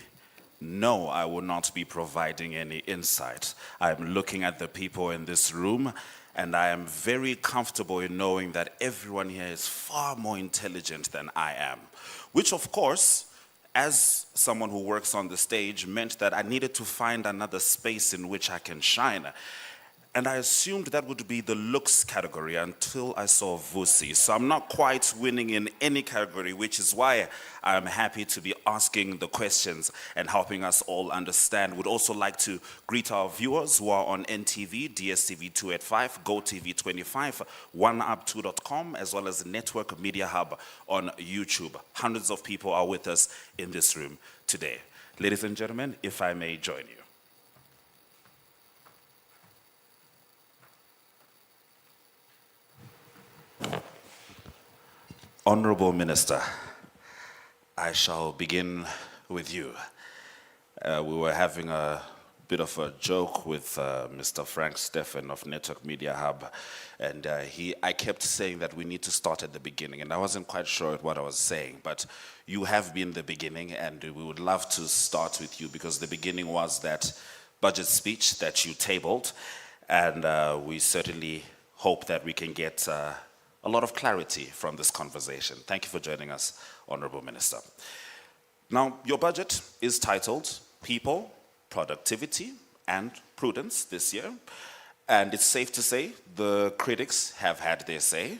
No, I will not be providing any insight. I'm looking at the people in this room, and I am very comfortable in knowing that everyone here is far more intelligent than I am, which of course, as someone who works on the stage, meant that I needed to find another space in which I can shine. And I assumed that would be the looks category until I saw Vusi. So I'm not quite winning in any category, which is why I'm happy to be asking the questions and helping us all understand. Would also like to greet our viewers who are on NTV, DSTV 285, GoTV 25, OneUp2.com, as well as Network Media Hub on YouTube. Hundreds of people are with us in this room today. Ladies and gentlemen, if I may join you. Honourable Minister, I shall begin with you. We were having a bit of a joke with Mr. Frank Steffen of Network Media Hub, and I kept saying that we need to start at the beginning, and I wasn't quite sure what I was saying, but you have been the beginning, and we would love to start with you because the beginning was that budget speech that you tabled, and we certainly hope that we can get a lot of clarity from this conversation. Thank you for joining us, Honourable Minister. Now, your budget is titled People, Productivity and Prudence this year, and it's safe to say the critics have had their say.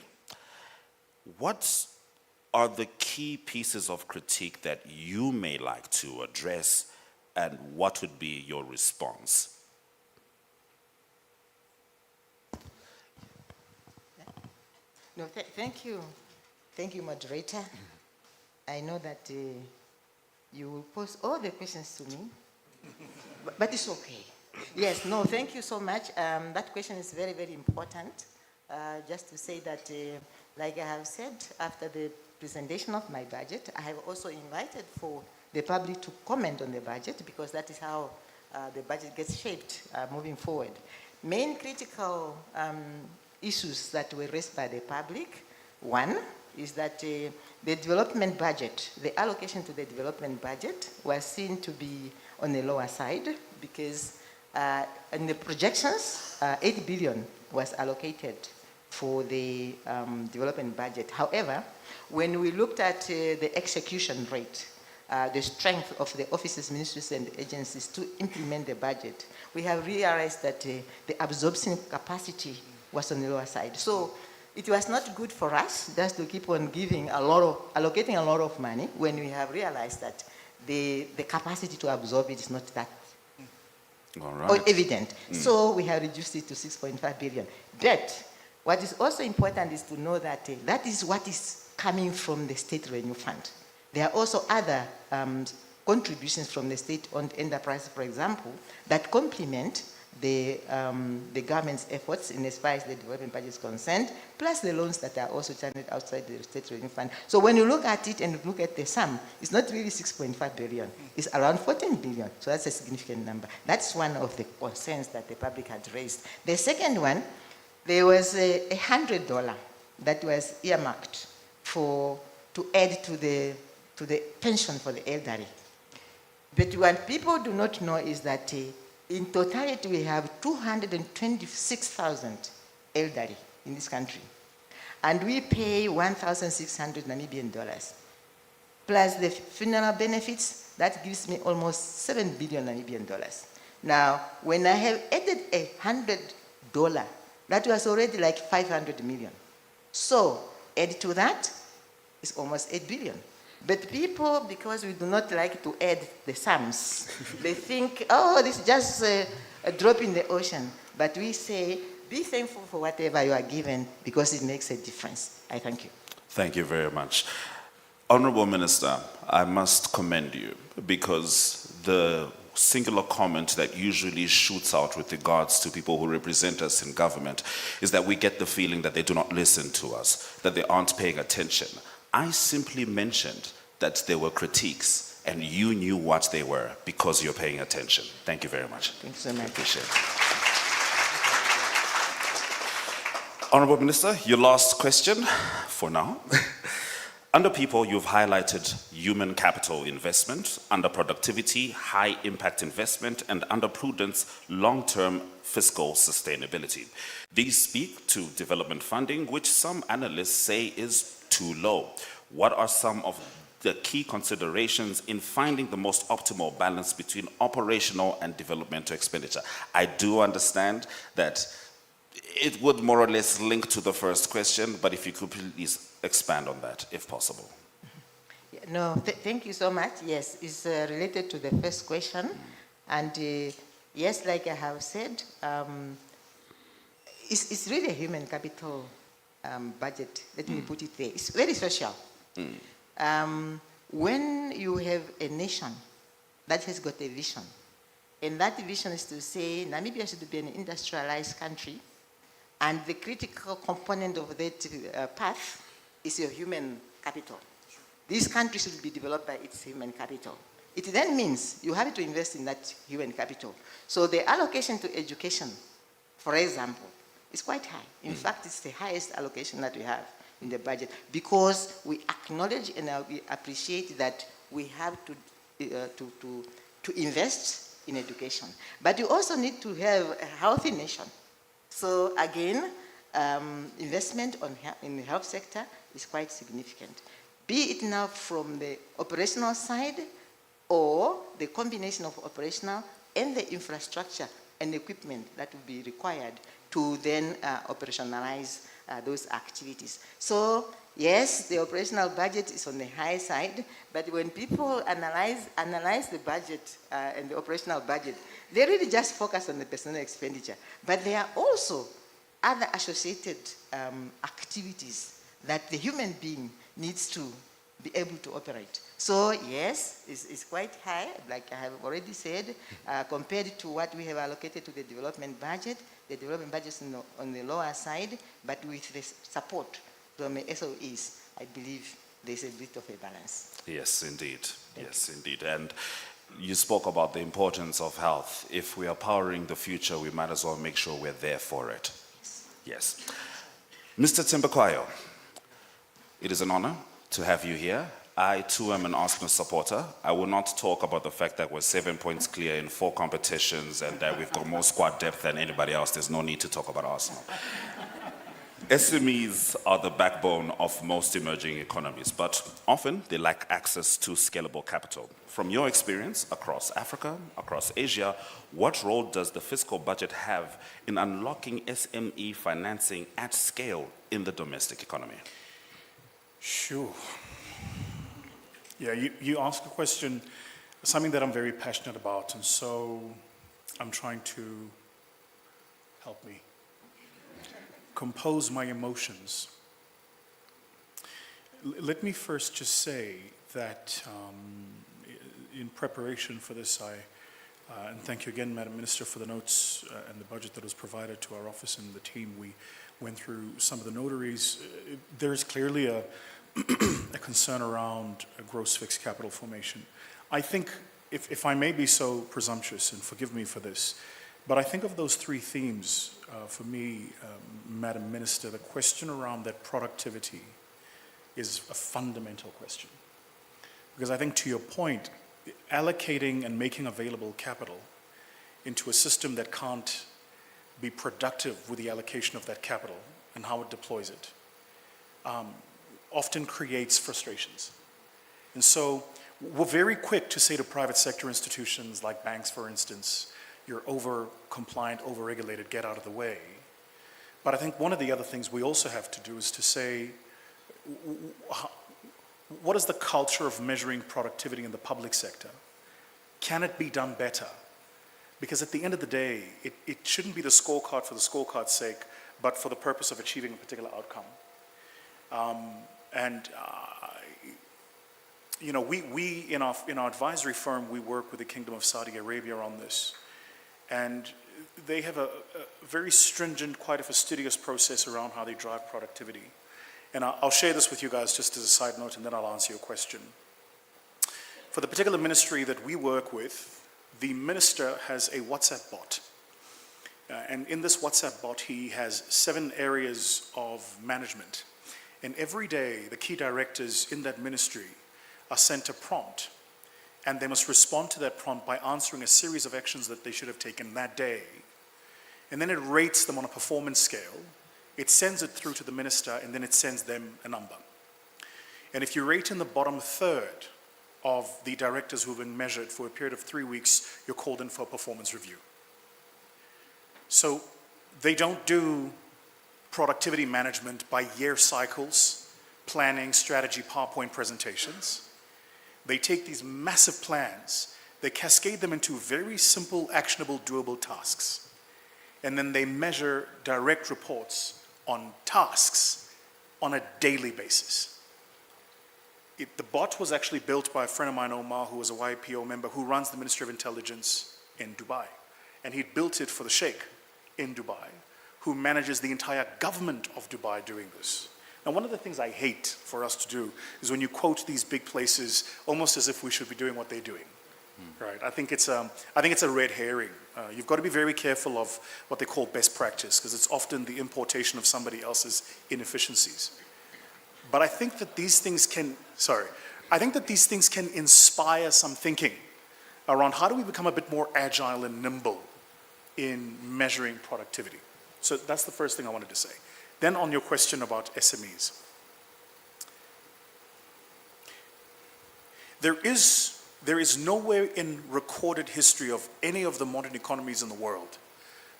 What are the key pieces of critique that you may like to address, and what would be your response? No, thank you. Thank you, moderator. I know that you will pose all the questions to me, but it's okay. Yes, no, thank you so much. That question is very, very important just to say that, like I have said, after the presentation of my budget, I have also invited for the public to comment on the budget, because that is how the budget gets shaped moving forward. Main critical issues that were raised by the public, one is that the development budget, the allocation to the development budget was seen to be on the lower side, because in the projections, 8 billion was allocated for the development budget. However, when we looked at the execution rate, the strength of the offices, ministries, and agencies to implement the budget, we have realized that the absorption capacity was on the lower side. So it was not good for us just to keep on allocating a lot of money when we have realized that the capacity to absorb it is not that evident. So we have reduced it to 6.5 billion. But what is also important is to know that that is what is coming from the State Revenue Fund. There are also other contributions from the state-owned enterprise, for example, that complement the government's efforts in as far as the development budget is concerned, plus the loans that are also channeled outside the State Revenue Fund. So when you look at it and look at the sum, it's not really 6.5 billion. It's around 14 billion. So that's a significant number. That's one of the concerns that the public had raised. The second one, there was $100 that was earmarked to add to the pension for the elderly. But what people do not know is that in totality we have 226,000 elderly in this country. And we pay 1,600 Namibian dollars. Plus the funeral benefits, that gives me almost 7 billion Namibian dollars. Now, when I have added $100, that was already like 500 million. So, add to that, it's almost 8 billion. But people, because we do not like to add the sums, they think, oh, this is just a drop in the ocean. But we say, be thankful for whatever you are given, because it makes a difference. I thank you. Thank you very much. Honourable Minister, I must commend you, because the singular comment that usually shoots out with regards to people who represent us in government is that we get the feeling that they do not listen to us, that they aren't paying attention. I simply mentioned that there were critiques, and you knew what they were because you're paying attention. Thank you very much. Thanks so much. Appreciate it. Honourable Minister, your last question for now. Under people, you've highlighted human capital investment, under productivity, high impact investment, and under prudence, long-term fiscal sustainability. These speak to development funding, which some analysts say is too low. What are some of the key considerations in finding the most optimal balance between operational and developmental expenditure? I do understand that it would more or less link to the first question, but if you could please expand on that, if possible. No, thank you so much. Yes, it's related to the first question. And yes, like I have said, it's really a human capital budget. Let me put it there. It's very social. When you have a nation that has got a vision, and that vision is to say Namibia should be an industrialized country, and the critical component of that path is your human capital. This country should be developed by its human capital. It then means you have to invest in that human capital. So the allocation to education, for example, is quite high. In fact, it's the highest allocation that we have in the budget, because we acknowledge and we appreciate that we have to invest in education. But you also need to have a healthy nation. So again, investment in the health sector is quite significant. Be it now from the operational side or the combination of operational and the infrastructure and equipment that will be required to then operationalize those activities. So yes, the operational budget is on the high side, but when people analyze the budget and the operational budget, they really just focus on the personnel expenditure. But there are also other associated activities that the human being needs to be able to operate. So yes, it's quite high, like I have already said, compared to what we have allocated to the development budget. The development budget is on the lower side, but with the support from the SOEs, I believe there's a bit of a balance. Yes, indeed. Yes, indeed. And you spoke about the importance of health. If we are powering the future, we might as well make sure we're there for it. Yes. Mr. Thembekwayo, it is an honor to have you here. I too am an Arsenal supporter. I will not talk about the fact that we're 7 points clear in 4 competitions and that we've got more squad depth than anybody else. There's no need to talk about Arsenal. SMEs are the backbone of most emerging economies, but often they lack access to scalable capital. From your experience across Africa, across Asia, what role does the fiscal budget have in unlocking SME financing at scale in the domestic economy? Sure. Yeah, you asked a question, something that I'm very passionate about, and so I'm trying to help me compose my emotions. Let me first just say that in preparation for this, and thank you again, Madam Minister, for the notes and the budget that was provided to our office and the team. We went through some of the notaries. There's clearly a concern around a gross fixed capital formation. I think, if I may be so presumptuous, and forgive me for this, but I think of those 3 themes, for me, Madam Minister, the question around that productivity is a fundamental question. Because I think, to your point, allocating and making available capital into a system that can't be productive with the allocation of that capital and how it deploys it often creates frustrations. And so we're very quick to say to private sector institutions like banks, for instance, you're over-compliant, over-regulated, get out of the way. But I think one of the other things we also have to do is to say, what is the culture of measuring productivity in the public sector? Can it be done better? Because at the end of the day, it shouldn't be the scorecard for the scorecard's sake, but for the purpose of achieving a particular outcome. You know, we in our advisory firm, we work with the Kingdom of Saudi Arabia on this. And they have a very stringent, quite a fastidious process around how they drive productivity. And I'll share this with you guys just as a side note, and then I'll answer your question. For the particular ministry that we work with, the minister has a WhatsApp bot. And in this WhatsApp bot, he has 7 areas of management. And every day, the key directors in that ministry are sent a prompt, and they must respond to that prompt by answering a series of actions that they should have taken that day. And then it rates them on a performance scale. It sends it through to the minister, and then it sends them a number. And if you rate in the bottom third of the directors who've been measured for a period of 3 weeks, you're called in for a performance review. So they don't do productivity management by year cycles, planning, strategy, PowerPoint presentations. They take these massive plans, they cascade them into very simple, actionable, doable tasks. And then they measure direct reports on tasks on a daily basis. The bot was actually built by a friend of mine, Omar, who was a YPO member, who runs the Ministry of Intelligence in Dubai. And he built it for the Sheikh in Dubai, who manages the entire government of Dubai doing this. Now, one of the things I hate for us to do is when you quote these big places almost as if we should be doing what they're doing. Right? I think it's a red herring. You've got to be very careful of what they call best practice, because it's often the importation of somebody else's inefficiencies. But I think that these things can, inspire some thinking around how do we become a bit more agile and nimble in measuring productivity. So that's the first thing I wanted to say. Then on your question about SMEs. There is nowhere in recorded history of any of the modern economies in the world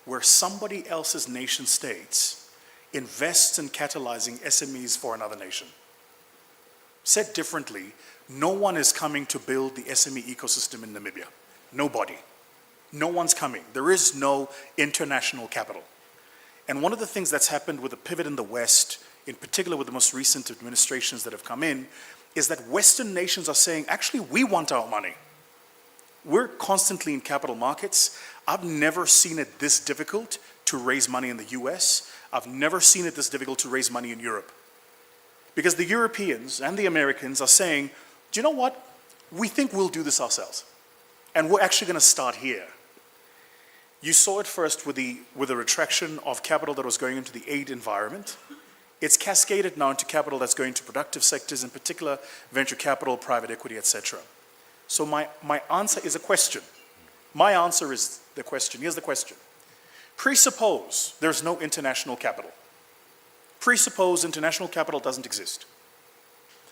where somebody else's nation states invests in catalyzing SMEs for another nation. Said differently, no one is coming to build the SME ecosystem in Namibia. Nobody. No one's coming. There is no international capital. And one of the things that's happened with the pivot in the West, in particular with the most recent administrations that have come in, is that Western nations are saying, actually, we want our money. We're constantly in capital markets. I've never seen it this difficult to raise money in the US. I've never seen it this difficult to raise money in Europe. Because the Europeans and the Americans are saying, do you know what? We think we'll do this ourselves. And we're actually going to start here. You saw it first with the retraction of capital that was going into the aid environment. It's cascaded now into capital that's going to productive sectors, in particular venture capital, private equity, etc. So my answer is a question. My answer is the question. Here's the question. Presuppose there's no international capital. Presuppose international capital doesn't exist.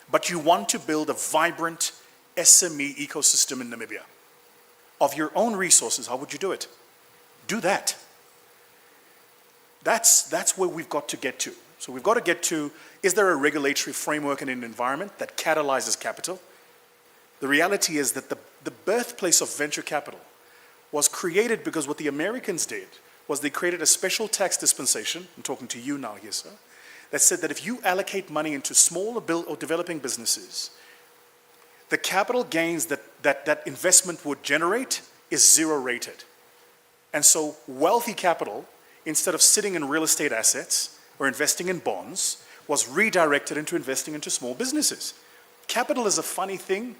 But you want to build a vibrant SME ecosystem in Namibia. Of your own resources, how would you do it? Do that. That's where we've got to get to. So we've got to get to, is there a regulatory framework and an environment that catalyzes capital? The reality is that the birthplace of venture capital was created because what the Americans did was they created a special tax dispensation, I'm talking to you now here, sir, that said that if you allocate money into small or developing businesses, the capital gains that investment would generate is zero rated. And so wealthy capital, instead of sitting in real estate assets or investing in bonds, was redirected into investing into small businesses. Capital is a funny thing,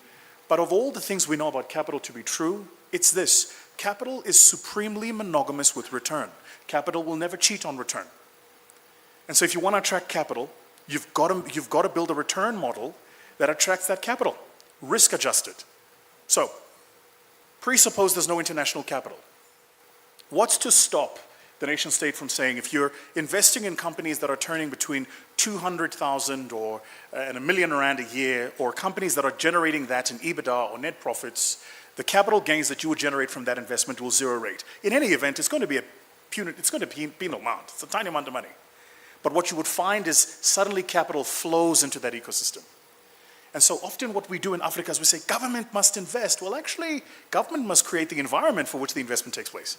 but of all the things we know about capital to be true, it's this. Capital is supremely monogamous with return. Capital will never cheat on return. And so if you want to attract capital, you've got to build a return model that attracts that capital, risk adjusted. So, presuppose there's no international capital. What's to stop the nation state from saying, if you're investing in companies that are turning between 200,000 or and $1 million a year, or companies that are generating that in EBITDA or net profits, the capital gains that you would generate from that investment will zero rate. In any event, it's going to be a penal amount. It's a tiny amount of money. But what you would find is suddenly capital flows into that ecosystem. And so often what we do in Africa is we say, government must invest. Well, actually, government must create the environment for which the investment takes place.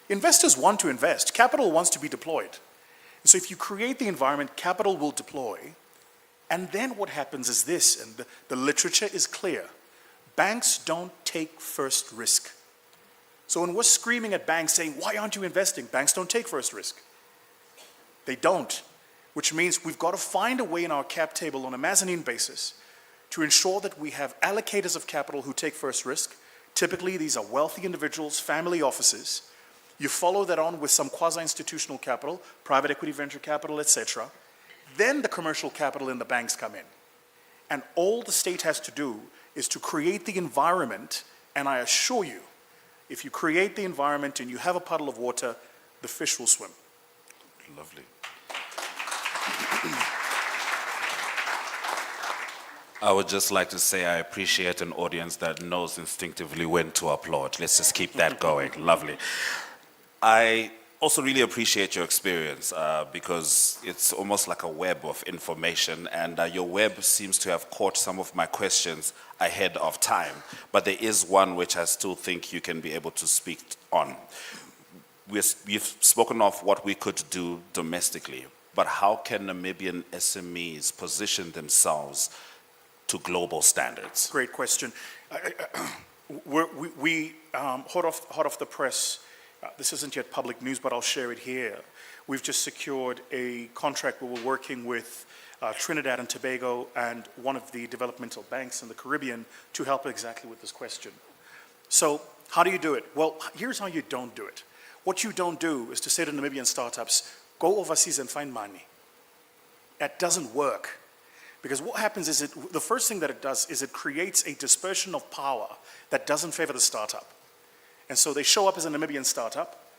Investors want to invest. Capital wants to be deployed. And so if you create the environment, capital will deploy. And then what happens is this, and the literature is clear. Banks don't take first risk. So when we're screaming at banks saying, why aren't you investing? Banks don't take first risk. They don't, which means we've got to find a way in our cap table on a mezzanine basis to ensure that we have allocators of capital who take first risk. Typically, these are wealthy individuals, family offices. You follow that on with some quasi-institutional capital, private equity, venture capital, etc. Then the commercial capital in the banks come in. And all the state has to do is to create the environment, and I assure you, if you create the environment and you have a puddle of water, the fish will swim. Lovely. I would just like to say I appreciate an audience that knows instinctively when to applaud. Let's just keep that going. Lovely. I also really appreciate your experience because it's almost like a web of information, and your web seems to have caught some of my questions ahead of time. But there is one which I still think you can be able to speak on. We've spoken of what we could do domestically, but how can Namibian SMEs position themselves to global standards? Great question. Hot off the press, this isn't yet public news, but I'll share it here. We've just secured a contract where we're working with Trinidad and Tobago and one of the developmental banks in the Caribbean to help exactly with this question. So how do you do it? Well, here's how you don't do it. What you don't do is to say to Namibian startups, go overseas and find money. That doesn't work. Because what happens is the first thing that it does is it creates a dispersion of power that doesn't favor the startup. And so they show up as a Namibian startup,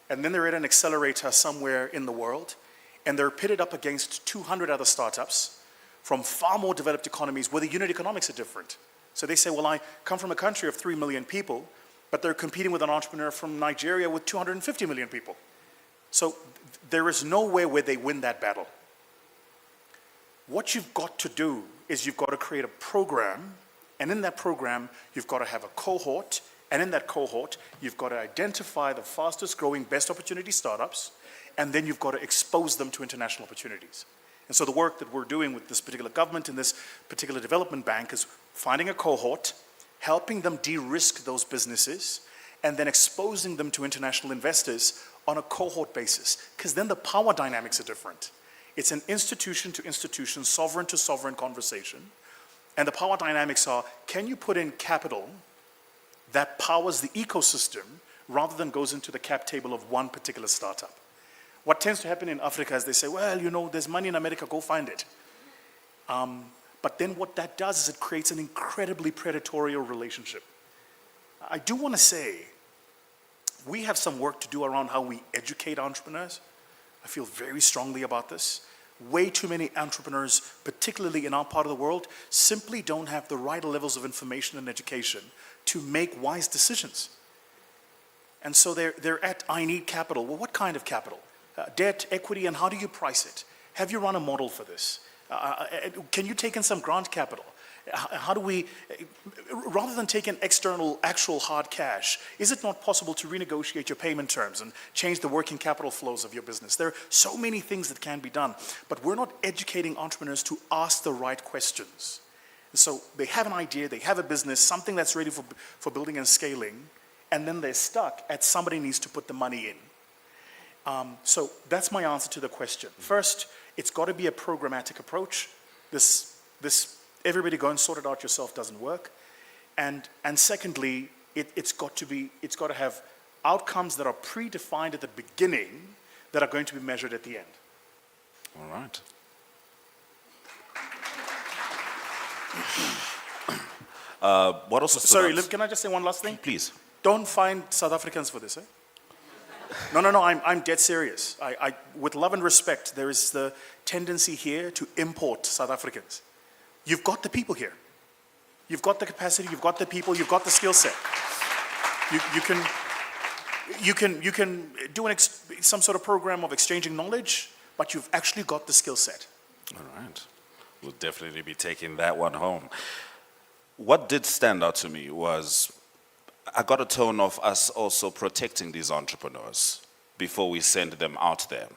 and then they're at an accelerator somewhere in the world, and they're pitted up against 200 other startups from far more developed economies where the unit economics are different. So they say, well, I come from a country of 3 million people, but they're competing with an entrepreneur from Nigeria with 250 million people. So there is no way where they win that battle. What you've got to do is you've got to create a program, and in that program, you've got to have a cohort, and in that cohort, you've got to identify the fastest growing, best opportunity startups, and then you've got to expose them to international opportunities. And so the work that we're doing with this particular government and this particular development bank is finding a cohort, helping them de-risk those businesses, and then exposing them to international investors on a cohort basis, because then the power dynamics are different. It's an institution to institution, sovereign to sovereign conversation, and the power dynamics are, can you put in capital that powers the ecosystem rather than goes into the cap table of one particular startup? What tends to happen in Africa is they say, well, you know, there's money in America, go find it. But then what that does is it creates an incredibly predatory relationship. I do want to say, we have some work to do around how we educate entrepreneurs. I feel very strongly about this. Way too many entrepreneurs, particularly in our part of the world, simply don't have the right levels of information and education to make wise decisions. And so they're at, I need capital. Well, what kind of capital? Debt, equity, and how do you price it? Have you run a model for this? Can you take in some grant capital? How do we, rather than take in external, actual hard cash, is it not possible to renegotiate your payment terms and change the working capital flows of your business? There are so many things that can be done, but we're not educating entrepreneurs to ask the right questions. So they have an idea, they have a business, something that's ready for building and scaling, and then they're stuck at somebody needs to put the money in. So that's my answer to the question. First, it's got to be a programmatic approach. This everybody go and sort it out yourself doesn't work. And secondly, it's got to have outcomes that are predefined at the beginning that are going to be measured at the end. All right. What also stood Sorry, out- can I just say one last thing? Please. Don't find South Africans for this, eh? No, I'm dead serious. With love and respect, there is the tendency here to import South Africans. You've got the people here. You've got the capacity, you've got the people, you've got the skill set. You can do some sort of program of exchanging knowledge, but you've actually got the skill set. All right. We'll definitely be taking that one home. What did stand out to me was I got a tone of us also protecting these entrepreneurs before we send them out there.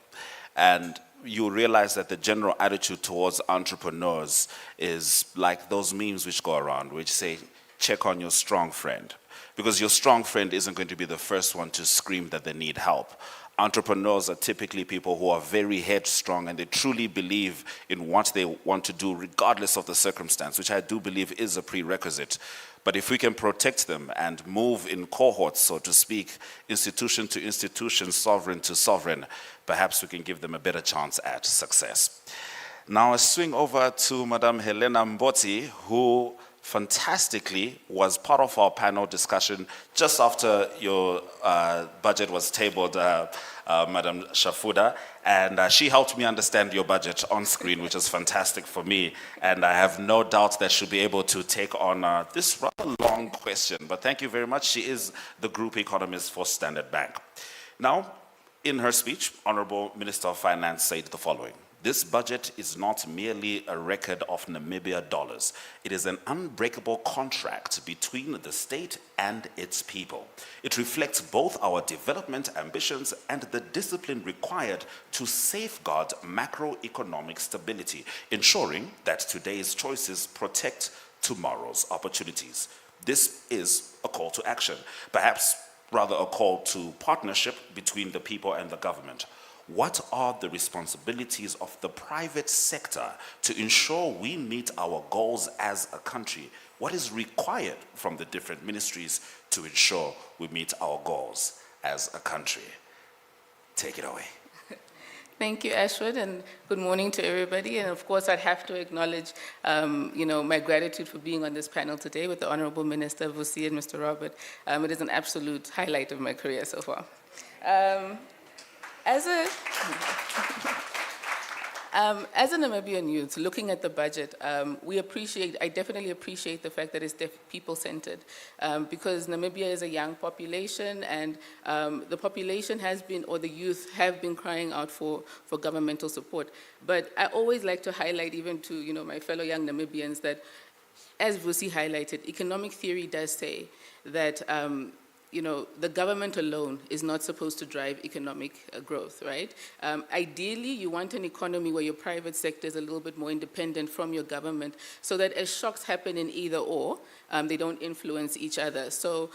And you realize that the general attitude towards entrepreneurs is like those memes which go around, which say, check on your strong friend. Because your strong friend isn't going to be the first one to scream that they need help. Entrepreneurs are typically people who are very headstrong and they truly believe in what they want to do regardless of the circumstance, which I do believe is a prerequisite. But if we can protect them and move in cohorts, so to speak, institution to institution, sovereign to sovereign, perhaps we can give them a better chance at success. Now I swing over to Madame Helena Mboti, who fantastically was part of our panel discussion just after your budget was tabled, Madam Shafudah, and she helped me understand your budget on screen, which is fantastic for me, and I have no doubt that she'll be able to take on this rather long question, but thank you very much. She is the Group Economist for Standard Bank. Now, in her speech, Honourable Minister of Finance said the following: this budget is not merely a record of Namibia dollars. It is an unbreakable contract between the state and its people. It reflects both our development ambitions and the discipline required to safeguard macroeconomic stability, ensuring that today's choices protect tomorrow's opportunities. This is a call to action, perhaps rather a call to partnership between the people and the government. What are the responsibilities of the private sector to ensure we meet our goals as a country? What is required from the different ministries to ensure we meet our goals as a country? Take it away. Thank you, Ashwood, and good morning to everybody. And of course, I'd have to acknowledge, my gratitude for being on this panel today with the Honourable Minister, Vusi, and Mr. Robert. It is an absolute highlight of my career so far. As a Namibian youth, looking at the budget, I definitely appreciate the fact that it's people-centered, because Namibia is a young population, and the population has been, or the youth have been crying out for governmental support. But I always like to highlight, even to my fellow young Namibians, that as Vusi highlighted, economic theory does say that the government alone is not supposed to drive economic growth, right? Ideally, you want an economy where your private sector is a little bit more independent from your government so that as shocks happen in either or, they don't influence each other. So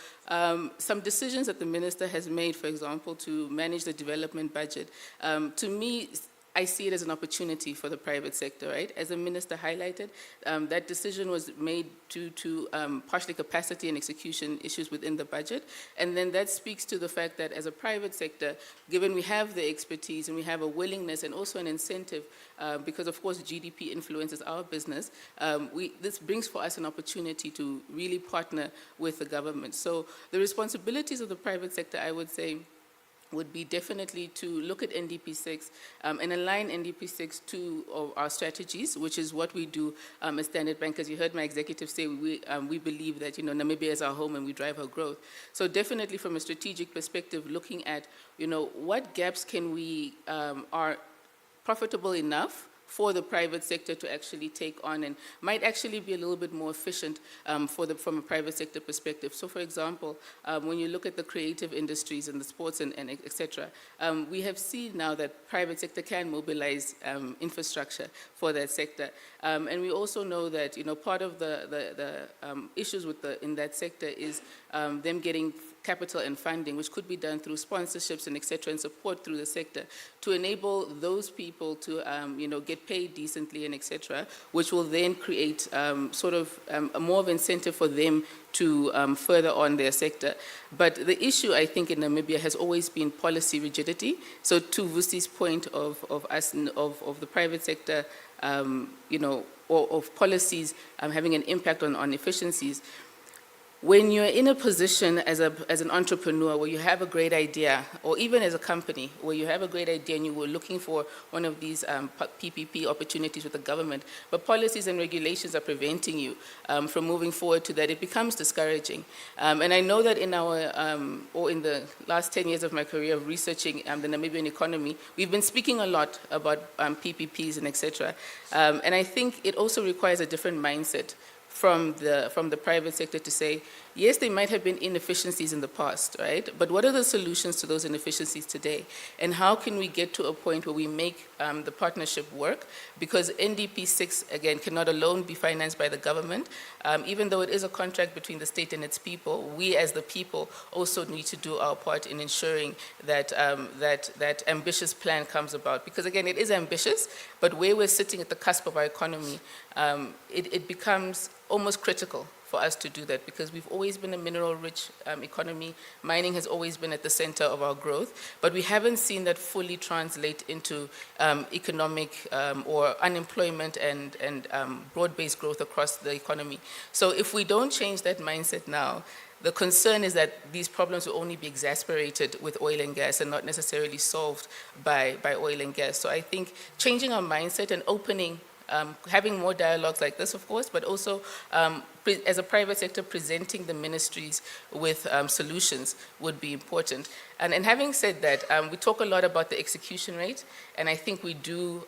some decisions that the minister has made, for example, to manage the development budget, to me, I see it as an opportunity for the private sector, right? As the minister highlighted, that decision was made due to partially capacity and execution issues within the budget. And then that speaks to the fact that as a private sector, given we have the expertise and we have a willingness and also an incentive, because of course GDP influences our business, this brings for us an opportunity to really partner with the government. So the responsibilities of the private sector, I would say, would be definitely to look at NDP 6 and align NDP 6 to our strategies, which is what we do as Standard Bank. As you heard my executive say, we believe that Namibia is our home and we drive our growth. So definitely from a strategic perspective, looking at what gaps can we are profitable enough for the private sector to actually take on and might actually be a little bit more efficient from a private sector perspective. So for example, when you look at the creative industries and the sports and et cetera, we have seen now that private sector can mobilize infrastructure for that sector. And we also know that part of the issues in that sector is them getting capital and funding, which could be done through sponsorships and et cetera, and support through the sector to enable those people to, get paid decently and et cetera, which will then create more of incentive for them to further on their sector. But the issue, I think, in Namibia has always been policy rigidity. So to Vusi's point of the private sector, or of policies having an impact on efficiencies, when you're in a position as an entrepreneur where you have a great idea, or even as a company where you have a great idea and you were looking for one of these PPP opportunities with the government, but policies and regulations are preventing you from moving forward to that, it becomes discouraging. And I know that in the last 10 years of my career of researching the Namibian economy, we've been speaking a lot about PPPs and et cetera. And I think it also requires a different mindset from the private sector to say, yes, there might have been inefficiencies in the past, right? But what are the solutions to those inefficiencies today? And how can we get to a point where we make the partnership work? Because NDP 6, again, cannot alone be financed by the government. Even though it is a contract between the state and its people, we as the people also need to do our part in ensuring that that ambitious plan comes about. Because again, it is ambitious, but where we're sitting at the cusp of our economy, it becomes almost critical for us to do that, because we've always been a mineral-rich economy. Mining has always been at the center of our growth, but we haven't seen that fully translate into economic or unemployment and broad-based growth across the economy. So if we don't change that mindset now, the concern is that these problems will only be exacerbated with oil and gas and not necessarily solved by oil and gas. So I think changing our mindset and opening, having more dialogues like this, of course, but also as a private sector presenting the ministries with solutions would be important. And having said that, we talk a lot about the execution rate, and I think we do,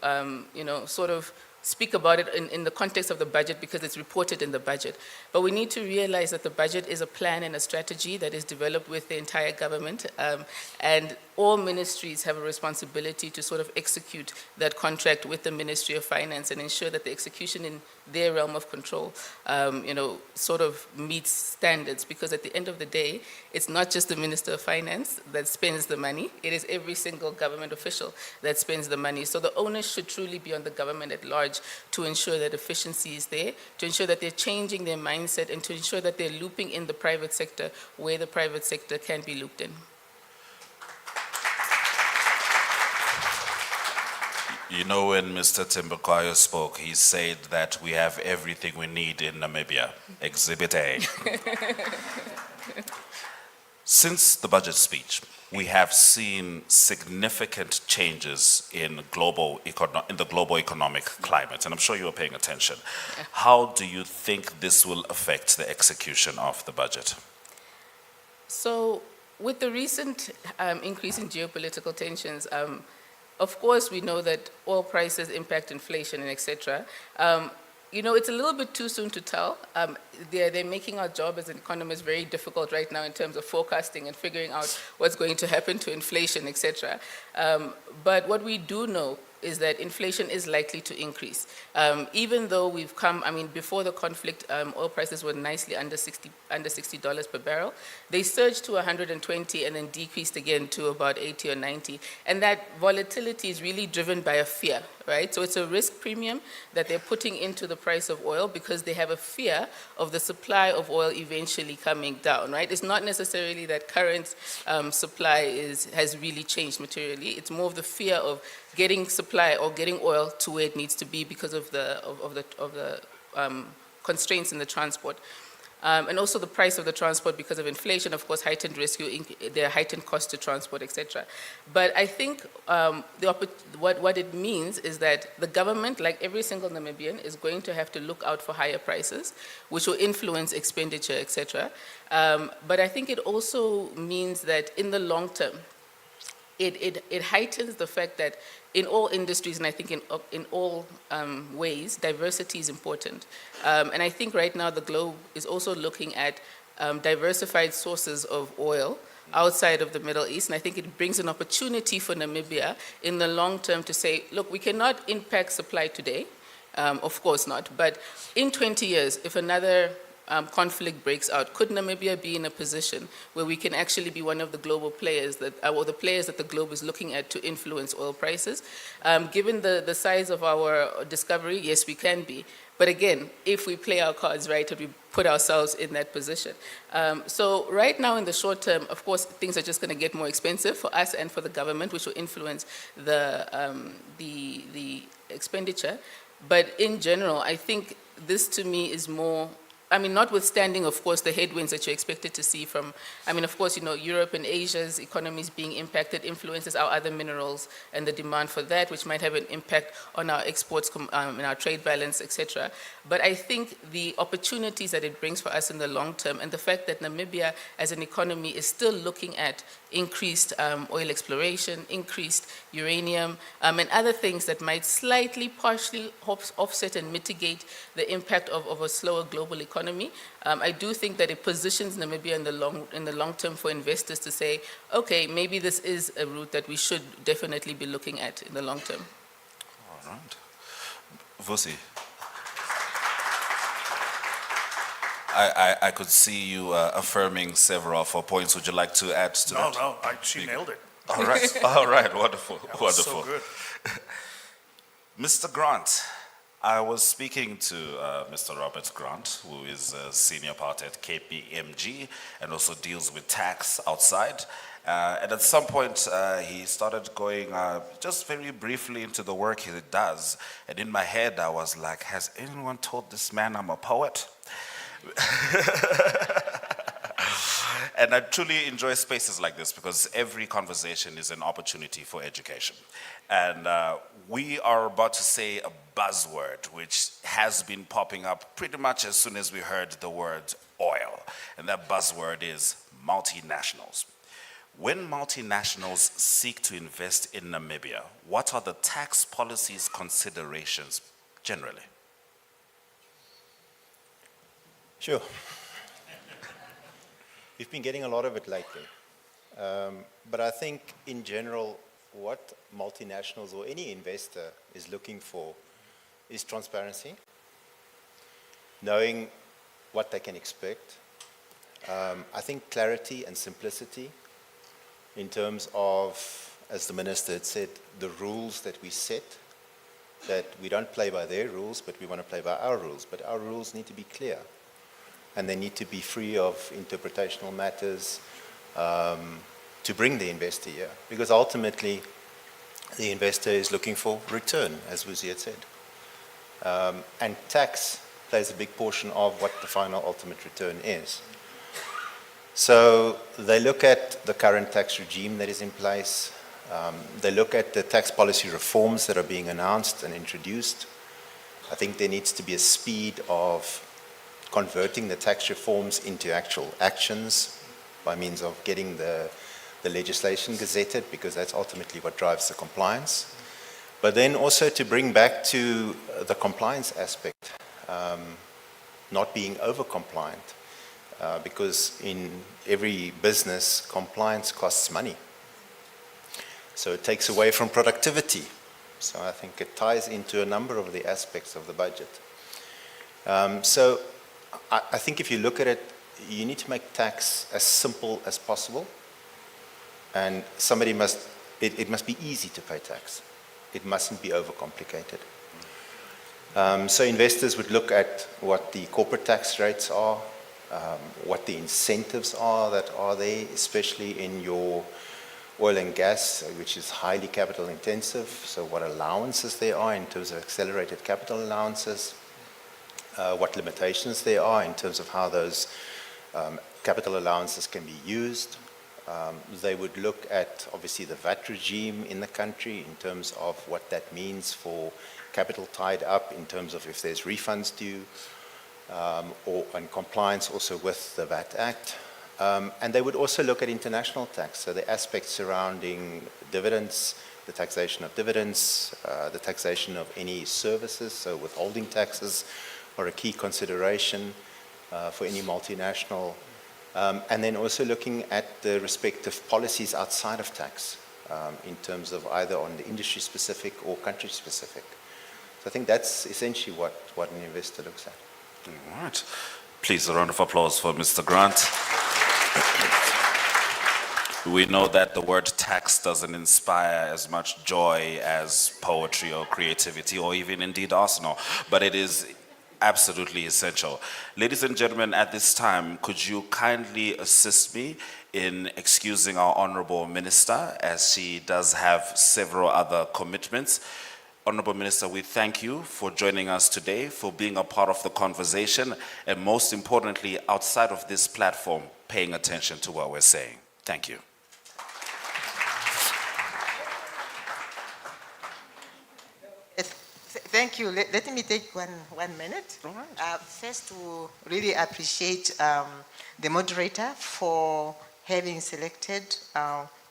sort of speak about it in the context of the budget because it's reported in the budget. But we need to realize that the budget is a plan and a strategy that is developed with the entire government, and all ministries have a responsibility to sort of execute that contract with the Ministry of Finance and ensure that the execution in their realm of control, sort of meets standards. Because at the end of the day, it's not just the Minister of Finance that spends the money, it is every single government official that spends the money. So the onus should truly be on the government at large to ensure that efficiency is there, to ensure that they're changing their mindset, and to ensure that they're looping in the private sector where the private sector can be looped in. When Mr. Thembekwayo spoke, he said that we have everything we need in Namibia. Exhibit A. Since the budget speech, we have seen significant changes in the global economic climate, and I'm sure you are paying attention. How do you think this will affect the execution of the budget? So, with the recent increase in geopolitical tensions, of course, we know that oil prices impact inflation and et cetera. You know, it's a little bit too soon to tell. They're making our job as an economist very difficult right now in terms of forecasting and figuring out what's going to happen to inflation, etc. But what we do know is that inflation is likely to increase. Even though we've come, I mean, before the conflict, oil prices were nicely under $60 per barrel. They surged to 120 and then decreased again to about 80 or 90. And that volatility is really driven by a fear, right? So it's a risk premium that they're putting into the price of oil because they have a fear of the supply of oil eventually coming down, right? It's not necessarily that current supply has really changed materially. It's more of the fear of getting supply or getting oil to where it needs to be because of the constraints in the transport. And also the price of the transport because of inflation, of course, heightened risk, there are heightened costs to transport, etc. But I think what it means is that the government, like every single Namibian, is going to have to look out for higher prices, which will influence expenditure, etc. But I think it also means that in the long term, it heightens the fact that in all industries, and I think in all ways, diversity is important. And I think right now the globe is also looking at diversified sources of oil outside of the Middle East, and I think it brings an opportunity for Namibia in the long term to say, look, we cannot impact supply today, of course not, but in 20 years, if another conflict breaks out, could Namibia be in a position where we can actually be one of the global players or the players that the globe is looking at to influence oil prices? Given the size of our discovery, yes, we can be. But again, if we play our cards right and we put ourselves in that position. So right now in the short term, of course, things are just going to get more expensive for us and for the government, which will influence the expenditure. But in general, I think this to me is more, I mean, notwithstanding, of course, the headwinds that you're expected to see from, I mean, of course, you know, Europe and Asia's economies being impacted influences our other minerals and the demand for that, which might have an impact on our exports and our trade balance, etc. But I think the opportunities that it brings for us in the long term and the fact that Namibia as an economy is still looking at increased oil exploration, increased uranium, and other things that might slightly, partially offset and mitigate the impact of a slower global economy. I do think that it positions Namibia in the long term for investors to say, okay, maybe this is a route that we should definitely be looking at in the long term. All right. Vusi. I could see you affirming several of our points. Would you like to add to that? No, she nailed it. All right, wonderful, That was wonderful. so good. Mr. Grant, I was speaking to Mr. Robert Grant, who is a senior partner at KPMG and also deals with tax outside. And at some point, he started going just very briefly into the work he does. And in my head, I was like, has anyone told this man I'm a poet? And I truly enjoy spaces like this because every conversation is an opportunity for education. And we are about to say a buzzword which has been popping up pretty much as soon as we heard the word oil. And that buzzword is multinationals. When multinationals seek to invest in Namibia, what are the tax policies considerations generally? Sure. We've been getting a lot of it lately. But I think in general, what multinationals or any investor is looking for is transparency, knowing what they can expect. I think clarity and simplicity in terms of, as the minister had said, the rules that we set, that we don't play by their rules, but we want to play by our rules. But our rules need to be clear. And they need to be free of interpretational matters to bring the investor here. Because ultimately, the investor is looking for return, as Vusi had said. And tax plays a big portion of what the final ultimate return is. So they look at the current tax regime that is in place. They look at the tax policy reforms that are being announced and introduced. I think there needs to be a speed of converting the tax reforms into actual actions by means of getting the legislation gazetted, because that's ultimately what drives the compliance. But then also to bring back to the compliance aspect. not being over-compliant, because in every business, compliance costs money. So it takes away from productivity. So I think it ties into a number of the aspects of the budget. So I think if you look at it, you need to make tax as simple as possible, and it must be easy to pay tax. It mustn't be overcomplicated. So investors would look at what the corporate tax rates are, what the incentives are that are there, especially in your oil and gas, which is highly capital intensive, so what allowances there are in terms of accelerated capital allowances, what limitations there are in terms of how those capital allowances can be used. They would look at, obviously, the VAT regime in the country in terms of what that means for capital tied up, in terms of if there's refunds due, or in compliance also with the VAT Act. And they would also look at international tax, so the aspects surrounding dividends, the taxation of dividends, the taxation of any services, so withholding taxes are a key consideration for any multinational. And then also looking at the respective policies outside of tax in terms of either on the industry-specific or country-specific. So I think that's essentially what an investor looks at. All right. Please, a round of applause for Mr. Grant. We know that the word tax doesn't inspire as much joy as poetry or creativity or even indeed Arsenal, but it is absolutely essential. Ladies and gentlemen, at this time, could you kindly assist me in excusing our Honourable Minister, as she does have several other commitments. Honourable Minister, we thank you for joining us today, for being a part of the conversation, and most importantly, outside of this platform, paying attention to what we're saying. Thank you. Thank you. Let me take one minute. All right. First, to really appreciate the moderator for having selected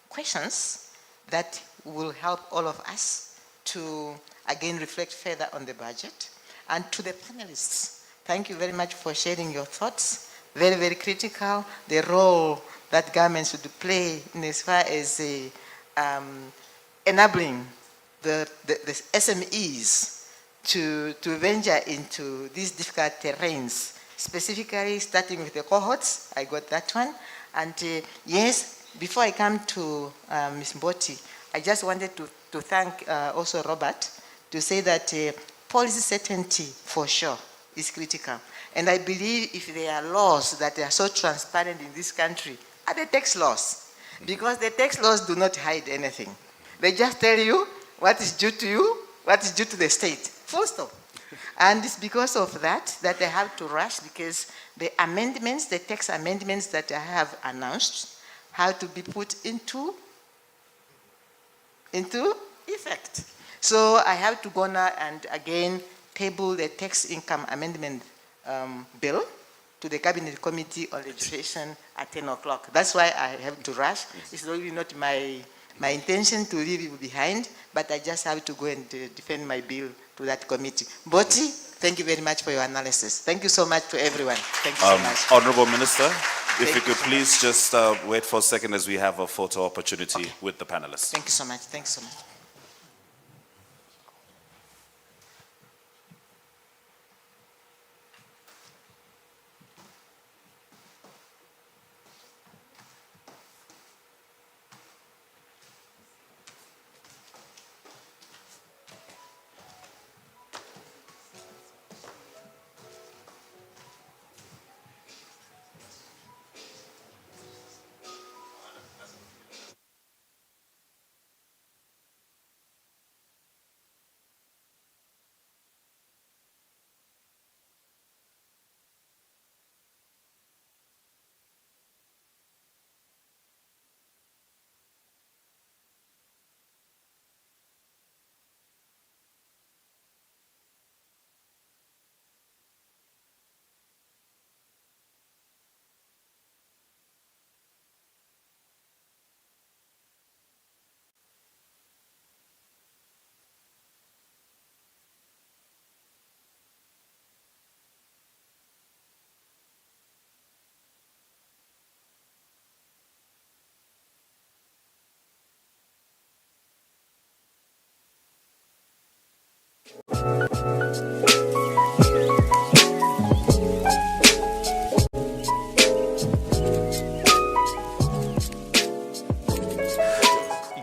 questions that will help all of us to, again, reflect further on the budget. And to the panelists, thank you very much for sharing your thoughts. Very, very critical, the role that governments should play in as far as enabling the SMEs to venture into these difficult terrains, specifically starting with the cohorts. I got that one. And yes, before I come to Ms. Mboti, I just wanted to thank also Robert to say that policy certainty for sure is critical. And I believe if there are laws that are so transparent in this country, are the tax laws. Because the tax laws do not hide anything. They just tell you what is due to you, what is due to the state. Full stop. And it's because of that I have to rush, because the amendments, the tax amendments that I have announced, have to be put into effect. So I have to go now and again table the tax income amendment bill to the Cabinet Committee on Legislation at 10 o'clock. That's why I have to rush. It's really not my intention to leave you behind, but I just have to go and defend my bill to that committee. Mboti, thank you very much for your analysis. Thank you so much to everyone. Thank you so much. Honourable Minister, if you could please just wait for a second as we have a photo opportunity with the panelists. Thank you so much. Thanks so much.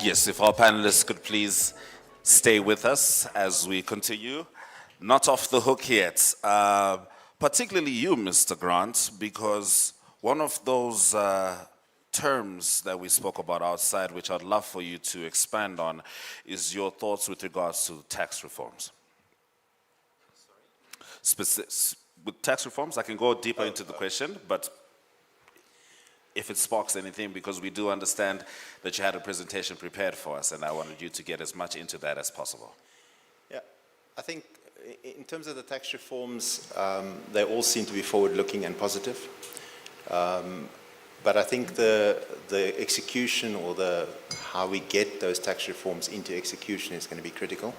Yes, if our panelists could please stay with us as we continue. Not off the hook yet, particularly you, Mr. Grant, because one of those terms that we spoke about outside, which I'd love for you to expand on, is your thoughts with regards to tax reforms. With tax reforms, I can go deeper into the question, but if it sparks anything, because we do understand that you had a presentation prepared for us, and I wanted you to get as much into that as possible. Yeah, I think in terms of the tax reforms, they all seem to be forward-looking and positive. But I think the execution or how we get those tax reforms into execution is going to be critical.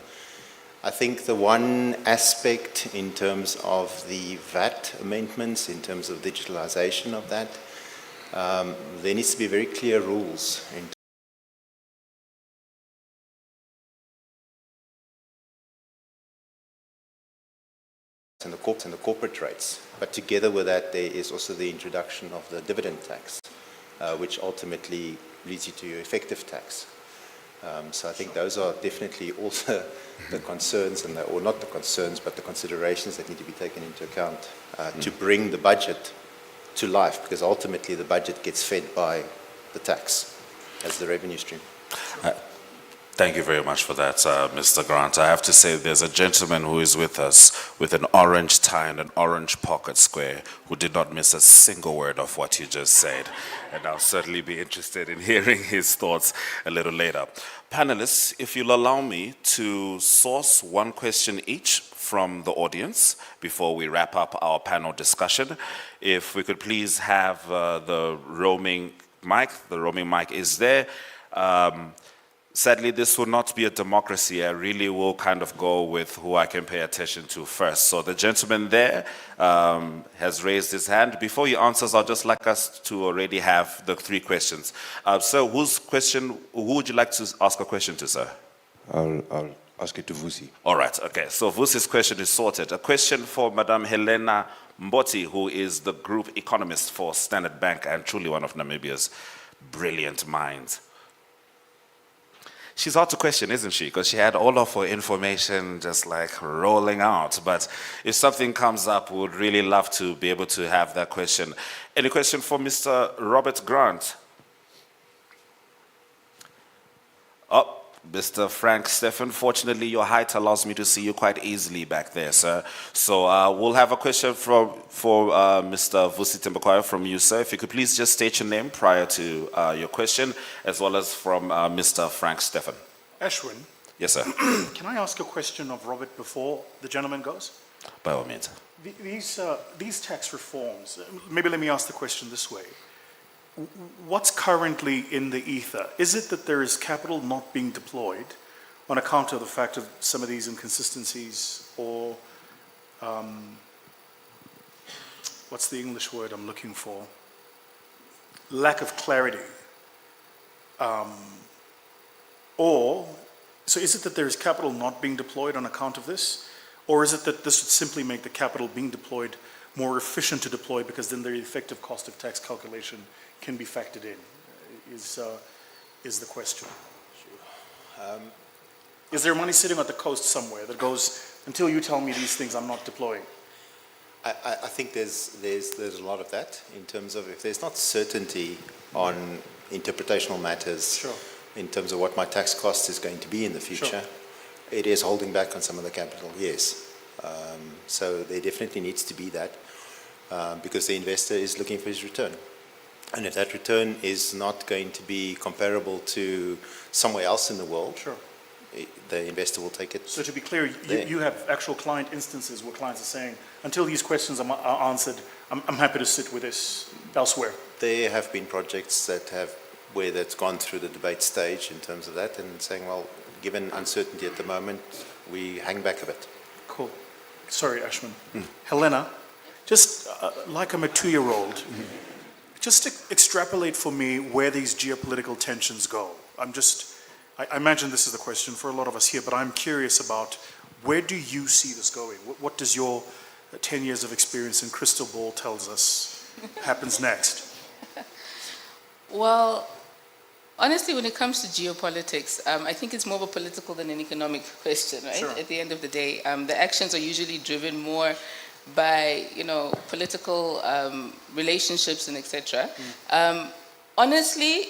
I think the one aspect in terms of the VAT amendments, in terms of digitalization of that, there needs to be very clear rules in and the corporate rates. But together with that, there is also the introduction of the dividend tax, which ultimately leads you to your effective tax. So I think those are definitely also the concerns, or not the concerns, but the considerations that need to be taken into account to bring the budget to life, because ultimately the budget gets fed by the tax as the revenue stream. Thank you very much for that, Mr. Grant. I have to say there's a gentleman who is with us with an orange tie and an orange pocket square who did not miss a single word of what you just said. And I'll certainly be interested in hearing his thoughts a little later. Panelists, if you'll allow me to source one question each from the audience before we wrap up our panel discussion. If we could please have the roaming mic. The roaming mic is there. Sadly, this will not be a democracy. I really will kind of go with who I can pay attention to first. So the gentleman there has raised his hand. Before he answers, I'd just like us to already have the three questions. Sir, who would you like to ask a question to, sir? I'll ask it to Vusi. All right, okay. So Vusi's question is sorted. A question for Madame Helena Mboti, who is the group economist for Standard Bank and truly one of Namibia's brilliant minds. She's hard to question, isn't she? Because she had all of her information just like rolling out. But if something comes up, we would really love to be able to have that question. Any question for Mr. Robert Grant? Oh, Mr. Frank Stephen, fortunately your height allows me to see you quite easily back there, sir. So we'll have a question for Mr. Vusi Thembekwayo from you, sir. If you could please just state your name prior to your question, as well as from Mr. Frank Stephen. Ashwin. Yes, sir. Can I ask a question of Robert before the gentleman goes? By all means. These tax reforms, maybe let me ask the question this way. What's currently in the ether? Is it that there is capital not being deployed on account of the fact of some of these inconsistencies, or what's the English word I'm looking for? Lack of clarity. So is it that there is capital not being deployed on account of this? Or is it that this would simply make the capital being deployed more efficient to deploy, because then the effective cost of tax calculation can be factored in, is the question. Is there money sitting at the coast somewhere that goes, until you tell me these things, I'm not deploying? I think there's a lot of that in terms of if there's not certainty on interpretational matters, Sure. in terms of what my tax cost is going to be in the future, Sure. it is holding back on some of the capital, yes. So there definitely needs to be that because the investor is looking for his return. And if that return is not going to be comparable to somewhere else in the world, Sure. The investor will take it. So to be clear, you have actual client instances where clients are saying, until these questions are answered, I'm happy to sit with this elsewhere. There have been projects where that's gone through the debate stage in terms of that, and saying, well, given uncertainty at the moment, we hang back a bit. Cool. Sorry, Ashwin. Helena, just like I'm a 2-year-old, just extrapolate for me where these geopolitical tensions go. I imagine this is the question for a lot of us here, but I'm curious about where do you see this going? What does your 10 years of experience in crystal ball tells us happens next? Well, Honestly, when it comes to geopolitics, I think it's more of a political than an economic question, right? Sure. At the end of the day, the actions are usually driven more by, political relationships and etc. Honestly,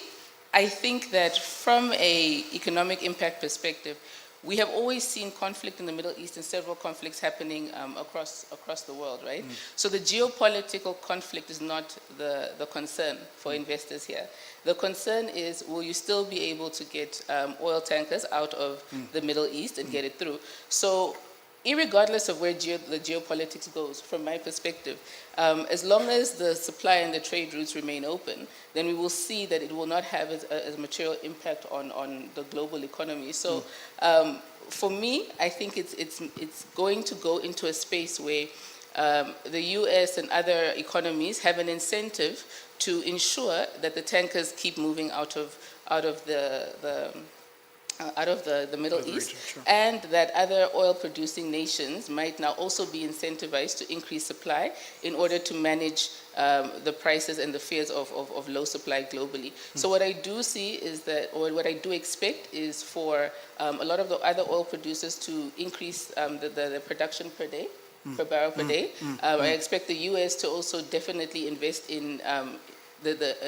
I think that from a economic impact perspective, we have always seen conflict in the Middle East and several conflicts happening across the world, right? So the geopolitical conflict is not the concern for investors here. The concern is, will you still be able to get oil tankers out of the Middle East and get it through? So irregardless of where the geopolitics goes, from my perspective, as long as the supply and the trade routes remain open, then we will see that it will not have a material impact on the global economy. So for me, I think it's going to go into a space where the US and other economies have an incentive to ensure that the tankers keep moving out of the Middle East, region, sure. and that other oil-producing nations might now also be incentivized to increase supply in order to manage the prices and the fears of low supply globally. So what I do see is that, or what I do expect is for a lot of the other oil producers to increase the production per day, per barrel per day. I expect the US to also definitely invest in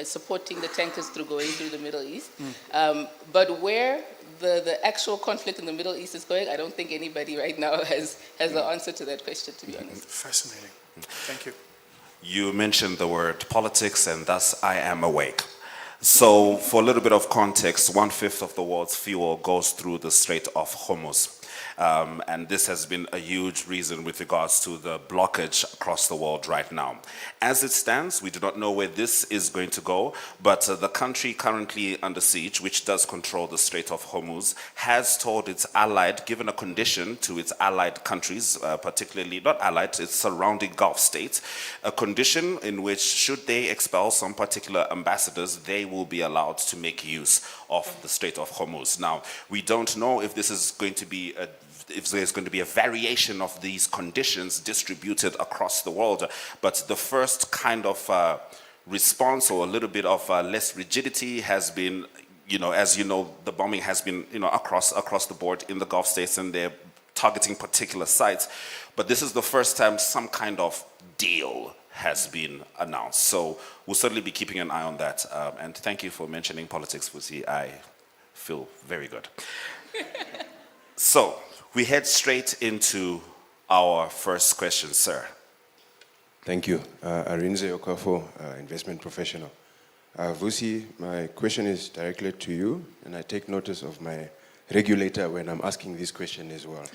supporting the tankers through going through the Middle East. But where the actual conflict in the Middle East is going, I don't think anybody right now has the answer to that question, to be honest. Fascinating. Thank you. You mentioned the word politics, and thus I am awake. So for a little bit of context, 1/5 of the world's fuel goes through the Strait of Hormuz. And this has been a huge reason with regards to the blockage across the world right now. As it stands, we do not know where this is going to go, but the country currently under siege, which does control the Strait of Hormuz, has told its allied, given a condition to its allied countries, particularly, not allied, its surrounding Gulf states, a condition in which should they expel some particular ambassadors, they will be allowed to make use of the Strait of Hormuz. Now, we don't know if this is going to be if there's going to be a variation of these conditions distributed across the world. But the first kind of response, or a little bit of less rigidity, has been, as you know, the bombing has been, across the board in the Gulf states, and they're targeting particular sites. But this is the first time some kind of deal has been announced. So we'll certainly be keeping an eye on that. And thank you for mentioning politics, Vusi. I feel very good. So we head straight into our first question, sir. Thank you. Arinze Okafo, investment professional. Vusi, my question is directed to you, and I take notice of my regulator when I'm asking this question as well.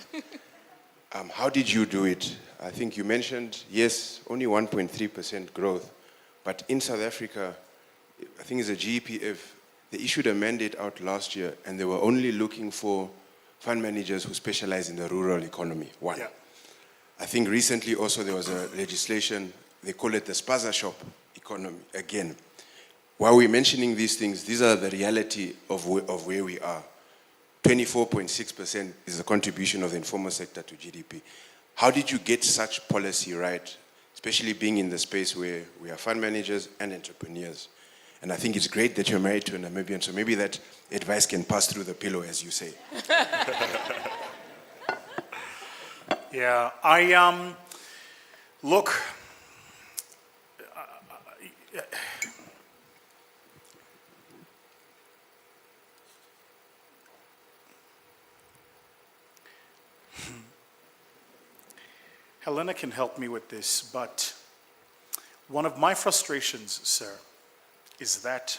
How did you do it? I think you mentioned, yes, only 1.3% growth, but in South Africa, I think it's a GEPF, they issued a mandate out last year, and they were only looking for fund managers who specialize in the rural economy, one. Yeah. I think recently also there was a legislation, they call it the spaza shop economy, again. While we're mentioning these things, these are the reality of where we are. 24.6% is the contribution of the informal sector to GDP. How did you get such policy right, especially being in the space where we are fund managers and entrepreneurs? And I think it's great that you're married to a Namibian, so maybe that advice can pass through the pillow, as you say. Yeah, look, Helena can help me with this, but one of my frustrations, sir, is that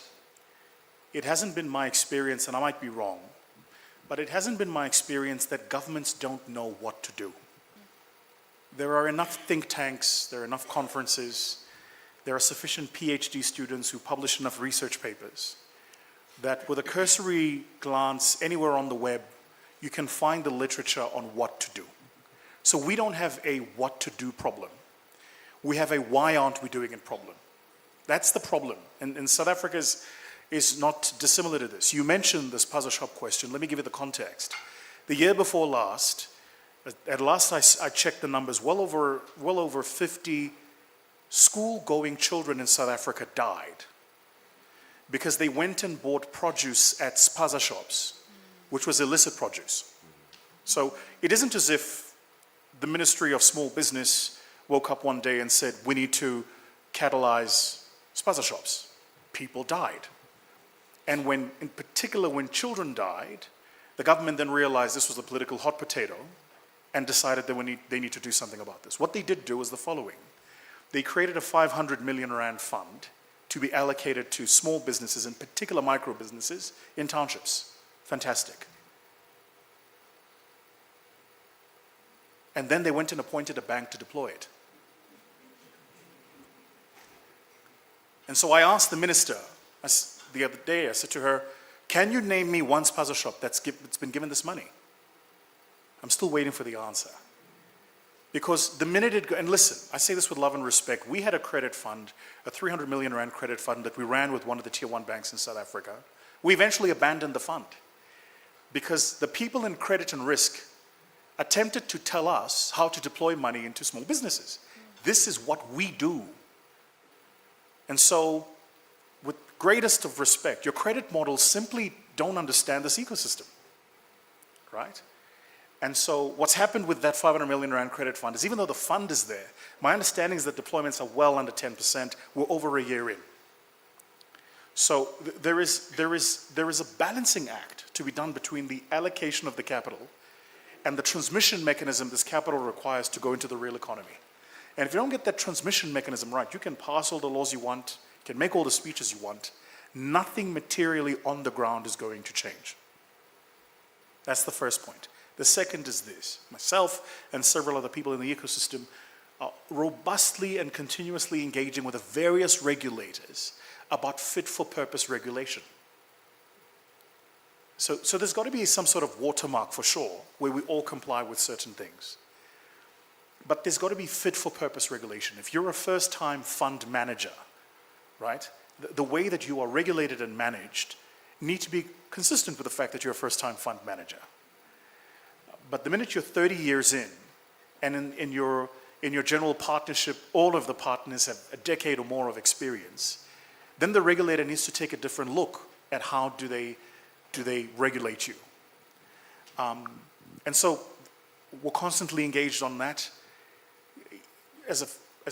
it hasn't been my experience, and I might be wrong, but it hasn't been my experience that governments don't know what to do. There are enough think tanks, there are enough conferences, there are sufficient PhD students who publish enough research papers that with a cursory glance anywhere on the web, you can find the literature on what to do. So we don't have a what to do problem. We have a why aren't we doing it problem. That's the problem. And South Africa is not dissimilar to this. You mentioned this puzzle shop question. Let me give you the context. The year before last, at last I checked the numbers, well over 50 school-going children in South Africa died because they went and bought produce at spaza shops, which was illicit produce. So it isn't as if the Ministry of Small Business woke up one day and said, we need to catalyze spaza shops. People died. And when, in particular, when children died, the government then realized this was a political hot potato and decided that they need to do something about this. What they did do was the following. They created a 500 million rand fund to be allocated to small businesses, in particular micro businesses, in townships. Fantastic. And then they went and appointed a bank to deploy it. And so I asked the minister the other day, I said to her, can you name me one spaza shop that's been given this money? I'm still waiting for the answer. Because the minute it, and listen, I say this with love and respect, we had a credit fund, a 300 million rand credit fund that we ran with one of the tier 1 banks in South Africa. We eventually abandoned the fund because the people in credit and risk attempted to tell us how to deploy money into small businesses. This is what we do. And so, with greatest of respect, your credit models simply don't understand this ecosystem, right? And so what's happened with that 500 million rand credit fund is even though the fund is there, my understanding is that deployments are well under 10%. We're over a year in. So there is a balancing act to be done between the allocation of the capital and the transmission mechanism this capital requires to go into the real economy. And if you don't get that transmission mechanism right, you can pass all the laws you want, you can make all the speeches you want, nothing materially on the ground is going to change. That's the first point. The second is this. Myself and several other people in the ecosystem are robustly and continuously engaging with the various regulators about fit-for-purpose regulation. So there's got to be some sort of watermark for sure, where we all comply with certain things. But there's got to be fit-for-purpose regulation. If you're a first-time fund manager, right, the way that you are regulated and managed need to be consistent with the fact that you're a first-time fund manager. But the minute you're 30 years in, and in your general partnership, all of the partners have a decade or more of experience, then the regulator needs to take a different look at how do they regulate you. And so we're constantly engaged on that. As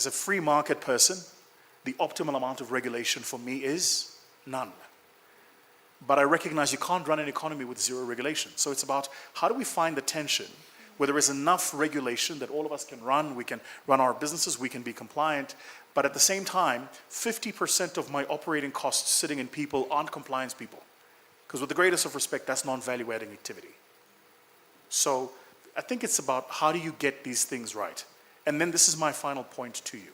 a free market person, the optimal amount of regulation for me is none. But I recognize you can't run an economy with zero regulation. So it's about how do we find the tension where there is enough regulation that all of us can run, we can run our businesses, we can be compliant, but at the same time, 50% of my operating costs sitting in people aren't compliance people. Because with the greatest of respect, that's non-value adding activity. So I think it's about how do you get these things right? And then this is my final point to you.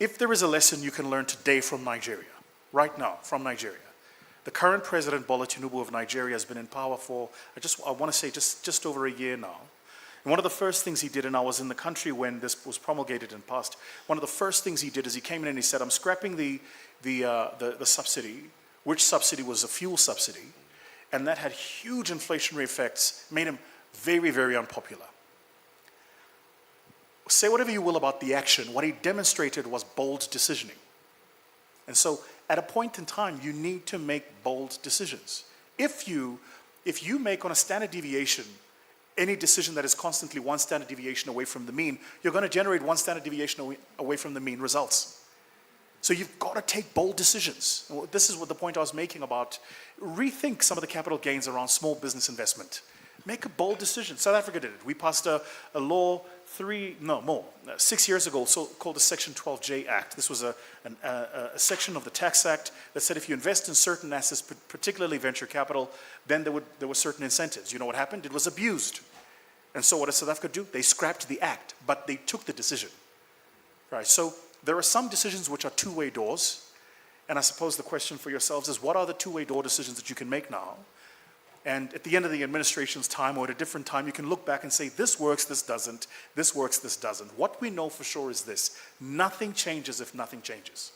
If there is a lesson you can learn today from Nigeria, right now, from Nigeria, the current President Bola Tinubu of Nigeria has been in power for, I want to say just over a year now. And one of the first things he did, and I was in the country when this was promulgated and passed, one of the first things he did is he came in and he said, I'm scrapping the subsidy, which subsidy was a fuel subsidy, and that had huge inflationary effects, made him very, very unpopular. Say whatever you will about the action, what he demonstrated was bold decisioning. And so at a point in time, you need to make bold decisions. If you make on a standard deviation any decision that is constantly one standard deviation away from the mean, you're going to generate one standard deviation away from the mean results. So you've got to take bold decisions. This is what the point I was making about rethink some of the capital gains around small business investment. Make a bold decision. South Africa did it. We passed a law 6 years ago, called the Section 12J Act. This was a section of the Tax Act that said if you invest in certain assets, particularly venture capital, then there were certain incentives. You know what happened? It was abused. And so what did South Africa do? They scrapped the act, but they took the decision. Right? So there are some decisions which are two-way doors, and I suppose the question for yourselves is what are the two-way door decisions that you can make now? And at the end of the administration's time or at a different time, you can look back and say, this works, this doesn't, this works, this doesn't. What we know for sure is this: nothing changes if nothing changes.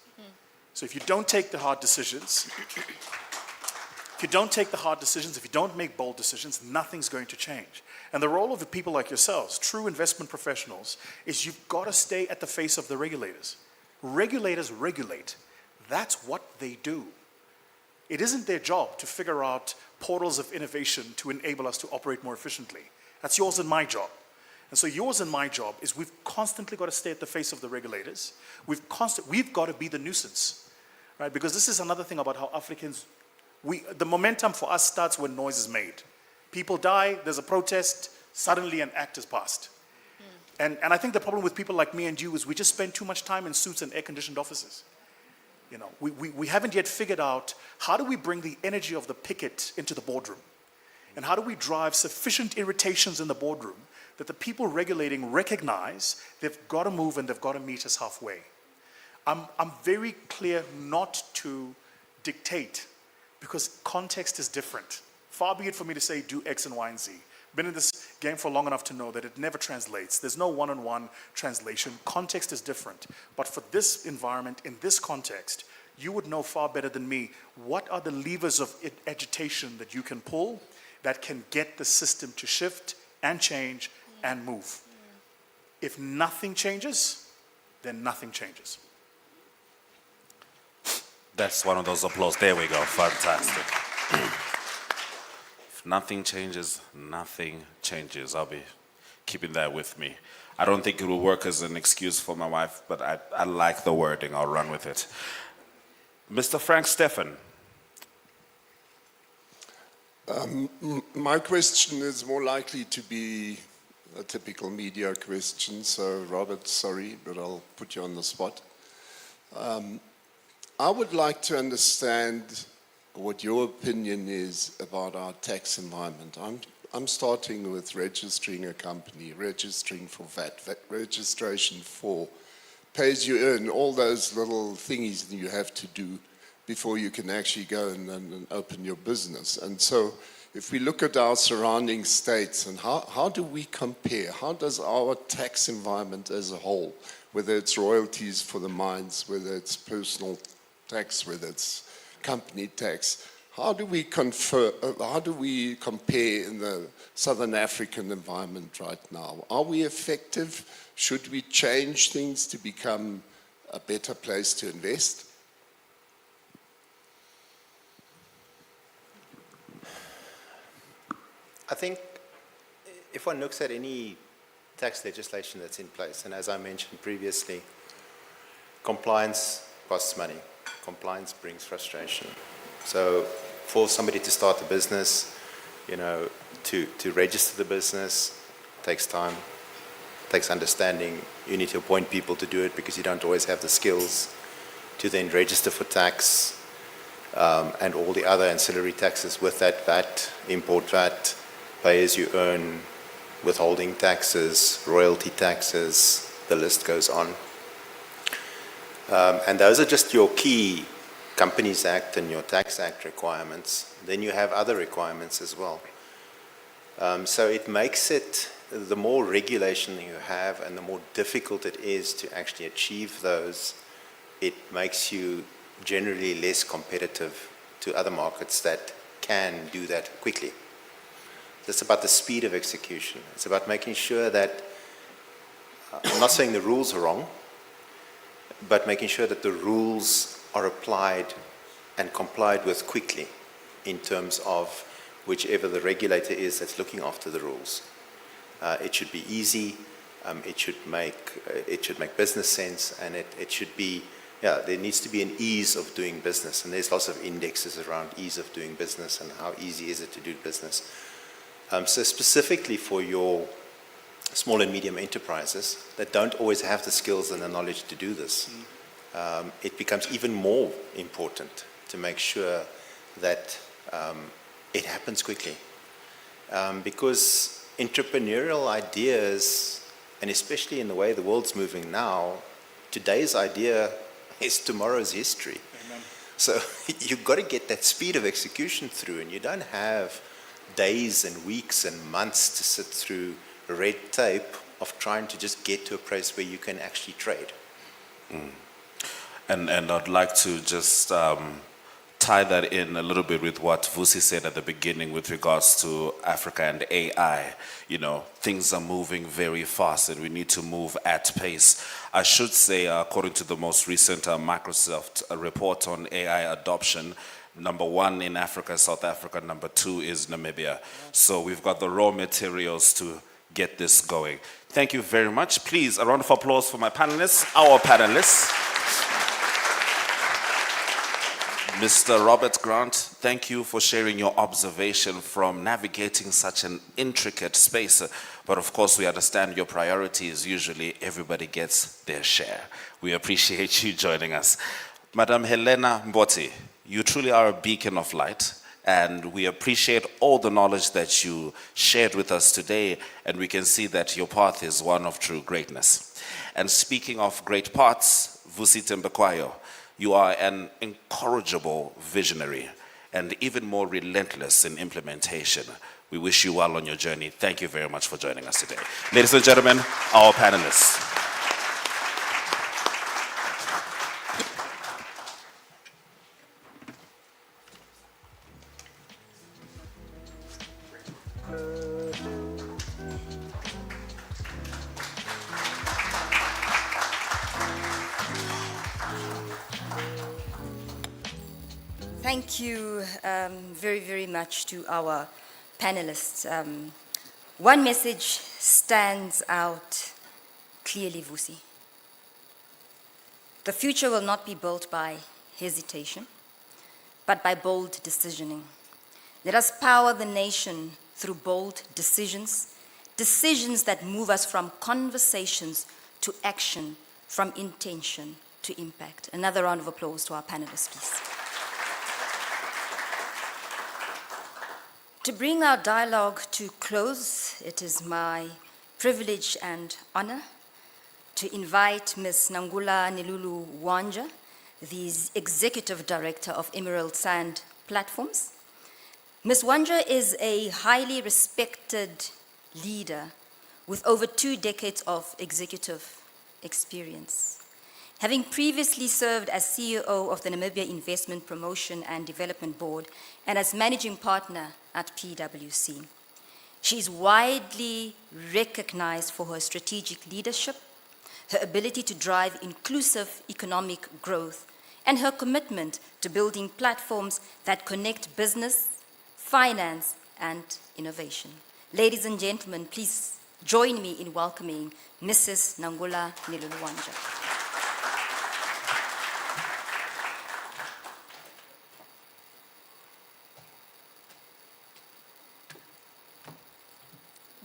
So if you don't take the hard decisions, if you don't make bold decisions, nothing's going to change. And the role of the people like yourselves, true investment professionals, is you've got to stay at the face of the regulators. Regulators regulate. That's what they do. It isn't their job to figure out portals of innovation to enable us to operate more efficiently. That's yours and my job. And so yours and my job is we've constantly got to stay at the face of the regulators. We've got to be the nuisance, right? Because this is another thing about how Africans, the momentum for us starts when noise is made. People die, there's a protest, suddenly an act is passed. And I think the problem with people like me and you is we just spend too much time in suits and air-conditioned offices. You know, we haven't yet figured out how do we bring the energy of the picket into the boardroom? And how do we drive sufficient irritations in the boardroom that the people regulating recognize they've got to move and they've got to meet us halfway? I'm very clear not to dictate because context is different. Far be it for me to say do X and Y and Z. Been in this game for long enough to know that it never translates. There's no one-on-one translation. Context is different. But for this environment, in this context, you would know far better than me what are the levers of agitation that you can pull that can get the system to shift and change and move. If nothing changes, then nothing changes. That's one of those applause. There we go. Fantastic. If nothing changes, nothing changes. I'll be keeping that with me. I don't think it will work as an excuse for my wife, but I like the wording. I'll run with it. Mr. Frank Stephan. My question is more likely to be a typical media question, so Robert, sorry, but I'll put you on the spot. I would like to understand what your opinion is about our tax environment. I'm starting with registering a company, registering for VAT, registration for pay-as-you-earn, all those little thingies that you have to do before you can actually go and open your business. And so if we look at our surrounding states and how do we compare? How does our tax environment as a whole, whether it's royalties for the mines, whether it's personal tax, whether it's company tax, how do we compare in the Southern African environment right now? Are we effective? Should we change things to become a better place to invest? I think if one looks at any tax legislation that's in place, and as I mentioned previously, compliance costs money. Compliance brings frustration. So for somebody to start a business, to register the business takes time, takes understanding. You need to appoint people to do it because you don't always have the skills to then register for tax and all the other ancillary taxes with that VAT, import VAT, pay as you earn, withholding taxes, royalty taxes, the list goes on. And those are just your key Companies Act and your Tax Act requirements. Then you have other requirements as well. So it makes it, the more regulation you have and the more difficult it is to actually achieve those, it makes you generally less competitive to other markets that can do that quickly. It's about the speed of execution. It's about making sure that, I'm not saying the rules are wrong, but making sure that the rules are applied and complied with quickly in terms of whichever the regulator is that's looking after the rules. It should be easy, it should make business sense, and it should be, there needs to be an ease of doing business, and there's lots of indexes around ease of doing business and how easy is it to do business. So specifically for your small and medium enterprises that don't always have the skills and the knowledge to do this, it becomes even more important to make sure that it happens quickly. Because entrepreneurial ideas, and especially in the way the world's moving now, today's idea is tomorrow's history. Amen. So you've got to get that speed of execution through, and you don't have days and weeks and months to sit through red tape of trying to just get to a place where you can actually trade. And I'd like to just tie that in a little bit with what Vusi said at the beginning with regards to Africa and AI. You know, things are moving very fast and we need to move at pace. I should say, according to the most recent Microsoft report on AI adoption, number 1 in Africa is South Africa, number 2 is Namibia. So we've got the raw materials to get this going. Thank you very much. Please, a round of applause for my panelists, our panelists. Mr. Robert Grant, thank you for sharing your observation from navigating such an intricate space. But of course, we understand your priority is usually everybody gets their share. We appreciate you joining us. Madam Helena Mboti, you truly are a beacon of light, and we appreciate all the knowledge that you shared with us today, and we can see that your path is one of true greatness. And speaking of great paths, Vusi Thembekwayo, you are an incorrigible visionary and even more relentless in implementation. We wish you well on your journey. Thank you very much for joining us today. Ladies and gentlemen, our panelists. Thank you very, very much to our panelists. One message stands out clearly, Vusi. The future will not be built by hesitation, but by bold decisioning. Let us power the nation through bold decisions, decisions that move us from conversations to action, from intention to impact. Another round of applause to our panelists, please. To bring our dialogue to close, it is my privilege and honor to invite Ms. Nangula Nilulu Wanja, the Executive Director of Emerald Sand Platforms. Ms. Wanja is a highly respected leader with over 2 decades of executive experience. Having previously served as CEO of the Namibia Investment Promotion and Development Board and as managing partner at PwC. She is widely recognized for her strategic leadership, her ability to drive inclusive economic growth, and her commitment to building platforms that connect business, finance, and innovation. Ladies and gentlemen, please join me in welcoming Mrs. Nangula Nilulu Wanja.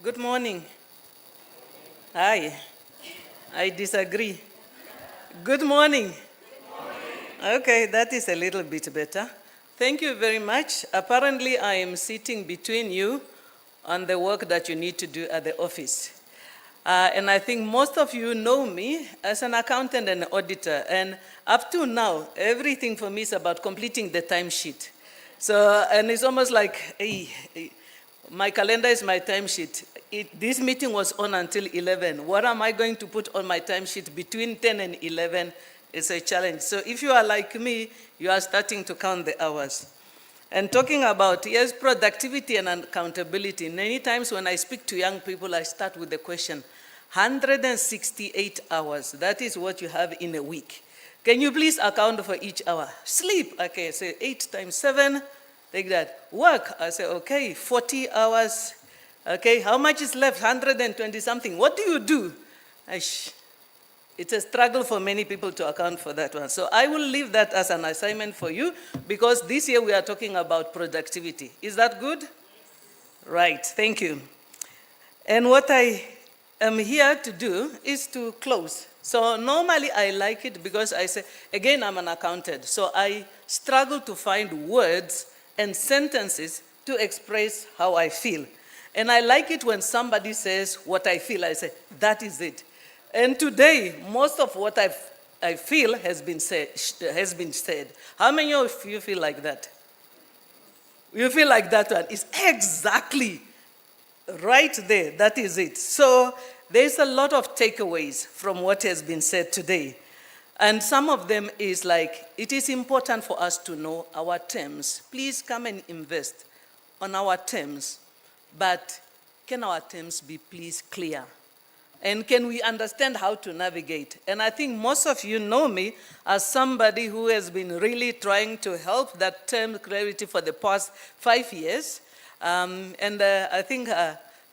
Good morning. Hi. I disagree. Good morning. Okay, that is a little bit better. Thank you very much. Apparently, I am sitting between you on the work that you need to do at the office. And I think most of you know me as an accountant and an auditor. And up to now, everything for me is about completing the timesheet. So, and it's almost like, hey, my calendar is my timesheet. This meeting was on until 11. What am I going to put on my timesheet between 10 and 11 is a challenge. So if you are like me, you are starting to count the hours. And talking about, yes, productivity and accountability, many times when I speak to young people, I start with the question, 168 hours, that is what you have in a week. Can you please account for each hour? Sleep, okay, say 8 times 7, take that. Work, I say, okay, 40 hours. Okay, how much is left? 120 something. What do you do? It's a struggle for many people to account for that one. So I will leave that as an assignment for you because this year we are talking about productivity. Is that good? Yes. Right, thank you. And what I am here to do is to close. So normally I like it because I say, again, I'm an accountant. So I struggle to find words and sentences to express how I feel. And I like it when somebody says what I feel. I say, that is it. And today, most of what I feel has been said. How many of you feel like that? You feel like that one is exactly right there. That is it. So there's a lot of takeaways from what has been said today. And some of them is like, it is important for us to know our terms. Please come and invest on our terms, but can our terms be please clear? And can we understand how to navigate? And I think most of you know me as somebody who has been really trying to help that term clarity for the past 5 years. I think,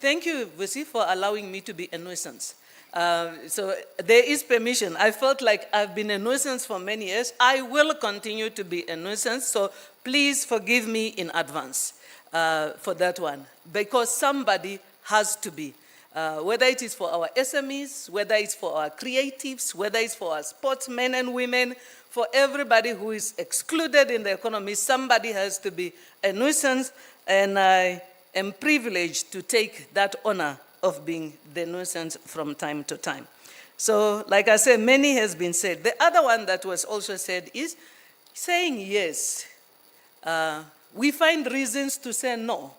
thank you, Vusi, for allowing me to be a nuisance. So there is permission. I felt like I've been a nuisance for many years. I will continue to be a nuisance, so please forgive me in advance for that one, because somebody has to be. Whether it is for our SMEs, whether it's for our creatives, whether it's for our sportsmen and women, for everybody who is excluded in the economy, somebody has to be a nuisance, and I am privileged to take that honor of being the nuisance from time to time. So, like I said, many has been said. The other one that was also said is saying yes. We find reasons to say no.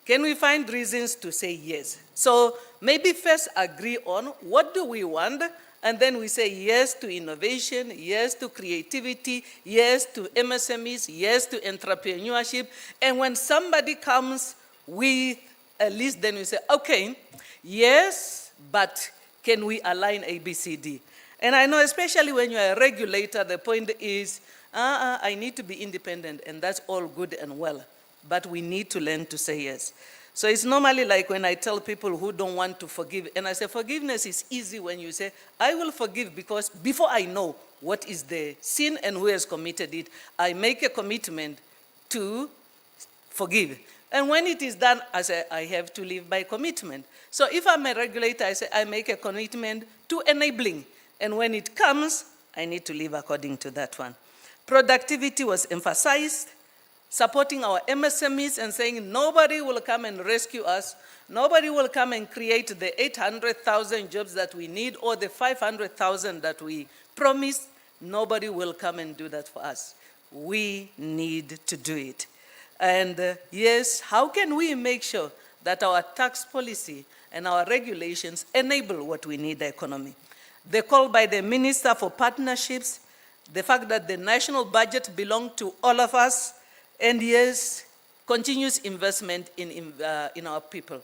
Can we find reasons to say yes? So maybe first agree on what do we want, and then we say yes to innovation, yes to creativity, yes to MSMEs, yes to entrepreneurship. And when somebody comes with a list, then we say, okay, yes, but can we align A, B, C, D? And I know especially when you're a regulator, the point is, I need to be independent, and that's all good and well. But we need to learn to say yes. So it's normally like when I tell people who don't want to forgive, and I say forgiveness is easy when you say, I will forgive because before I know what is the sin and who has committed it, I make a commitment to forgive. And when it is done, I say, I have to live by commitment. So if I'm a regulator, I say, I make a commitment to enabling. And when it comes, I need to live according to that one. Productivity was emphasized. Supporting our MSMEs and saying nobody will come and rescue us, nobody will come and create the 800,000 jobs that we need or the 500,000 that we promised. Nobody will come and do that for us. We need to do it. And yes, how can we make sure that our tax policy and our regulations enable what we need in the economy? The call by the Minister for Partnerships, the fact that the national budget belongs to all of us, and yes, continuous investment in our people.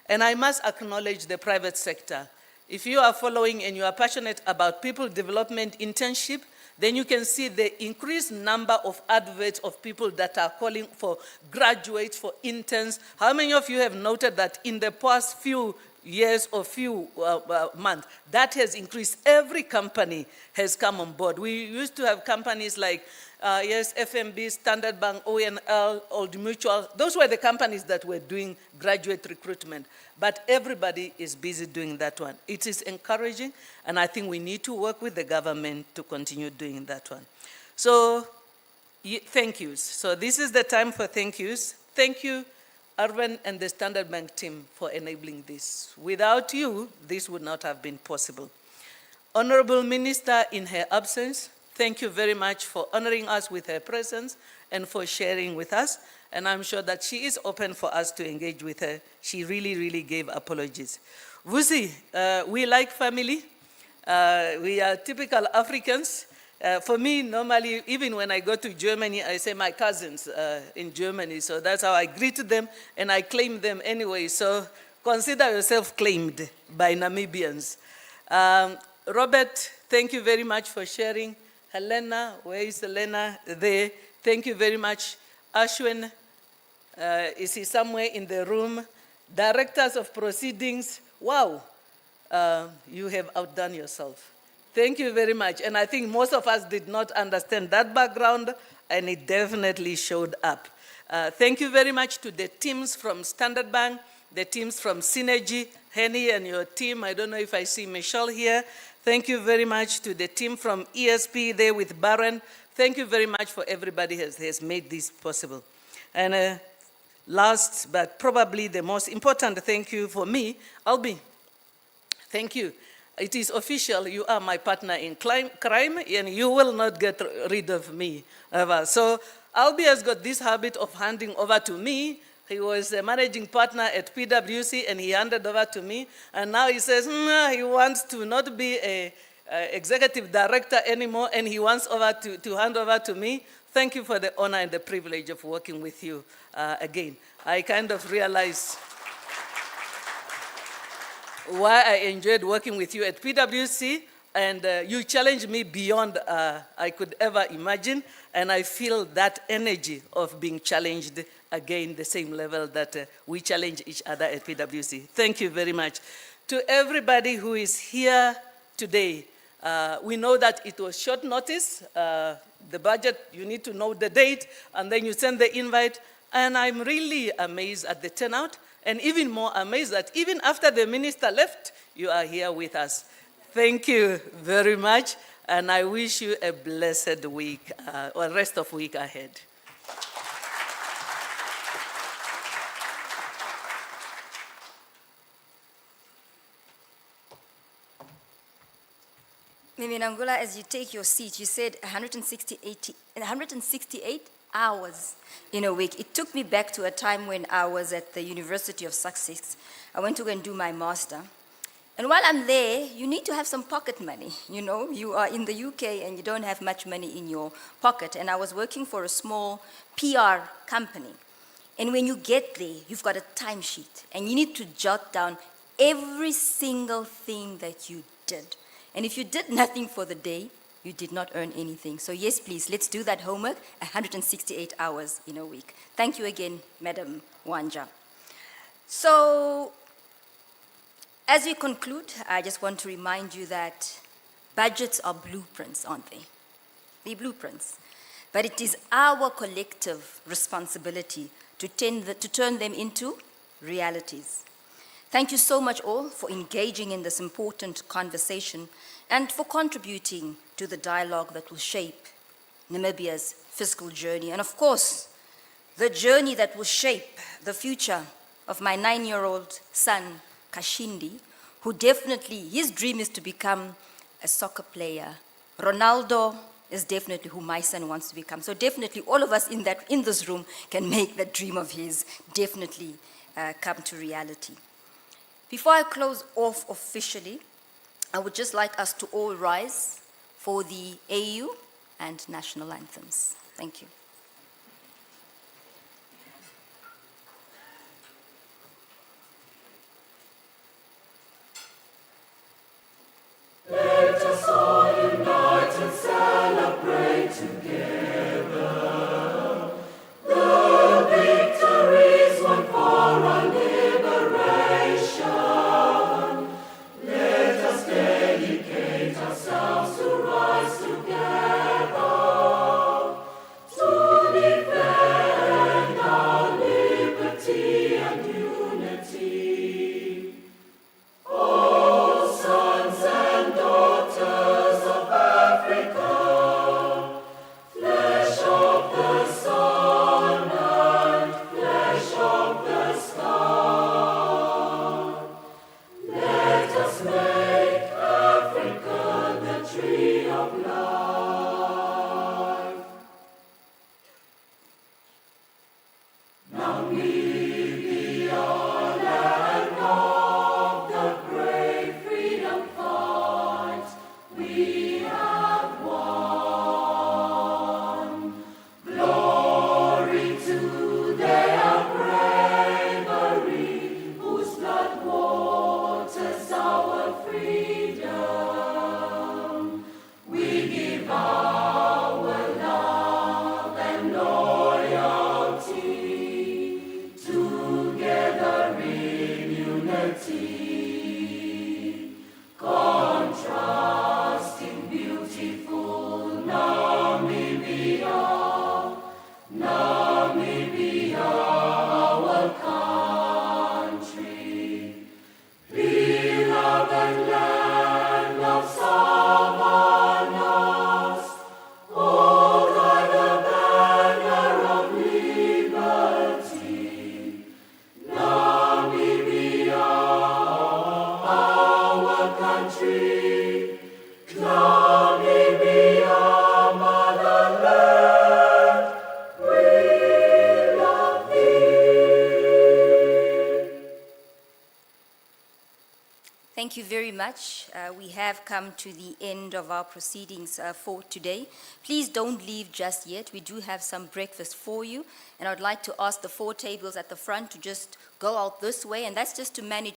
And I must acknowledge the private sector. If you are following and you are passionate about people development internship, then you can see the increased number of adverts of people that are calling for graduates, for interns. How many of you have noted that in the past few years or few months, that has increased? Every company has come on board. We used to have companies like FMB, Standard Bank, ONL, Old Mutual. Those were the companies that were doing graduate recruitment. But everybody is busy doing that one. It is encouraging, and I think we need to work with the government to continue doing that one. So, thank yous. So this is the time for thank yous. Thank you, Arvin and the Standard Bank team, for enabling this. Without you, this would not have been possible. Honourable Minister, in her absence, thank you very much for honoring us with her presence and for sharing with us. And I'm sure that she is open for us to engage with her. She really, really gave apologies. Vusi, we like family. We are typical Africans. For me, normally, even when I go to Germany, I say my cousins in Germany. So that's how I greet them, and I claim them anyway. So consider yourself claimed by Namibians. Robert, thank you very much for sharing. Helena, where is Helena? There. Thank you very much. Ashwin, is he somewhere in the room? Directors of proceedings, wow, you have outdone yourself. Thank you very much. And I think most of us did not understand that background, and it definitely showed up. Thank you very much to the teams from Standard Bank, the teams from Synergy, Henny and your team. I don't know if I see Michelle here. Thank you very much to the team from ESP there with Baron. Thank you very much for everybody who has made this possible. And last, but probably the most important thank you for me, Albi. Thank you. It is official, you are my partner in crime, and you will not get rid of me ever. So Albi has got this habit of handing over to me. He was a managing partner at PwC, and he handed over to me. And now he says he wants to not be a executive director anymore, and he wants to hand over to me. Thank you for the honor and the privilege of working with you again. I kind of realized why I enjoyed working with you at PwC, and you challenged me beyond I could ever imagine, and I feel that energy of being challenged again, the same level that we challenge each other at PwC. Thank you very much. To everybody who is here today, we know that it was short notice. The budget, you need to know the date, and then you send the invite, and I'm really amazed at the turnout, and even more amazed that even after the minister left, you are here with us. Thank you very much, and I wish you a blessed week, or rest of week ahead. Mimi Nangula, as you take your seat, you said 168 hours in a week. It took me back to a time when I was at the University of Sussex. I went to go and do my master. And while I'm there, you need to have some pocket money. You know, you are in the UK and you don't have much money in your pocket. And I was working for a small PR company. And when you get there, you've got a timesheet and you need to jot down every single thing that you did. And if you did nothing for the day, you did not earn anything. So yes, please, let's do that homework, 168 hours in a week. Thank you again, Madam Wanja. So, as we conclude, I just want to remind you that budgets are blueprints, aren't they? They're blueprints. But it is our collective responsibility to turn them into realities. Thank you so much all for engaging in this important conversation and for contributing to the dialogue that will shape Namibia's fiscal journey. And of course, the journey that will shape the future of my 9-year-old son, Kashindi, who definitely, his dream is to become a soccer player. Ronaldo is definitely who my son wants to become. So definitely all of us in this room can make that dream of his definitely come to reality. Before I close off officially, I would just like us to all rise for the AU and national anthems. Thank you. Let us all unite and celebrate together the victories won for our liberation. Let us dedicate ourselves to rise together to defend our liberty and unity. Oh, sons and daughters of Africa, flesh of the sun and flesh of the sky, let us make Africa the tree of life. Namibia Thank you very much. We have come to the end of our proceedings for today. Please don't leave just yet. We do have some breakfast for you. And I'd like to ask the 4 tables at the front to just go out this way, and that's just to manage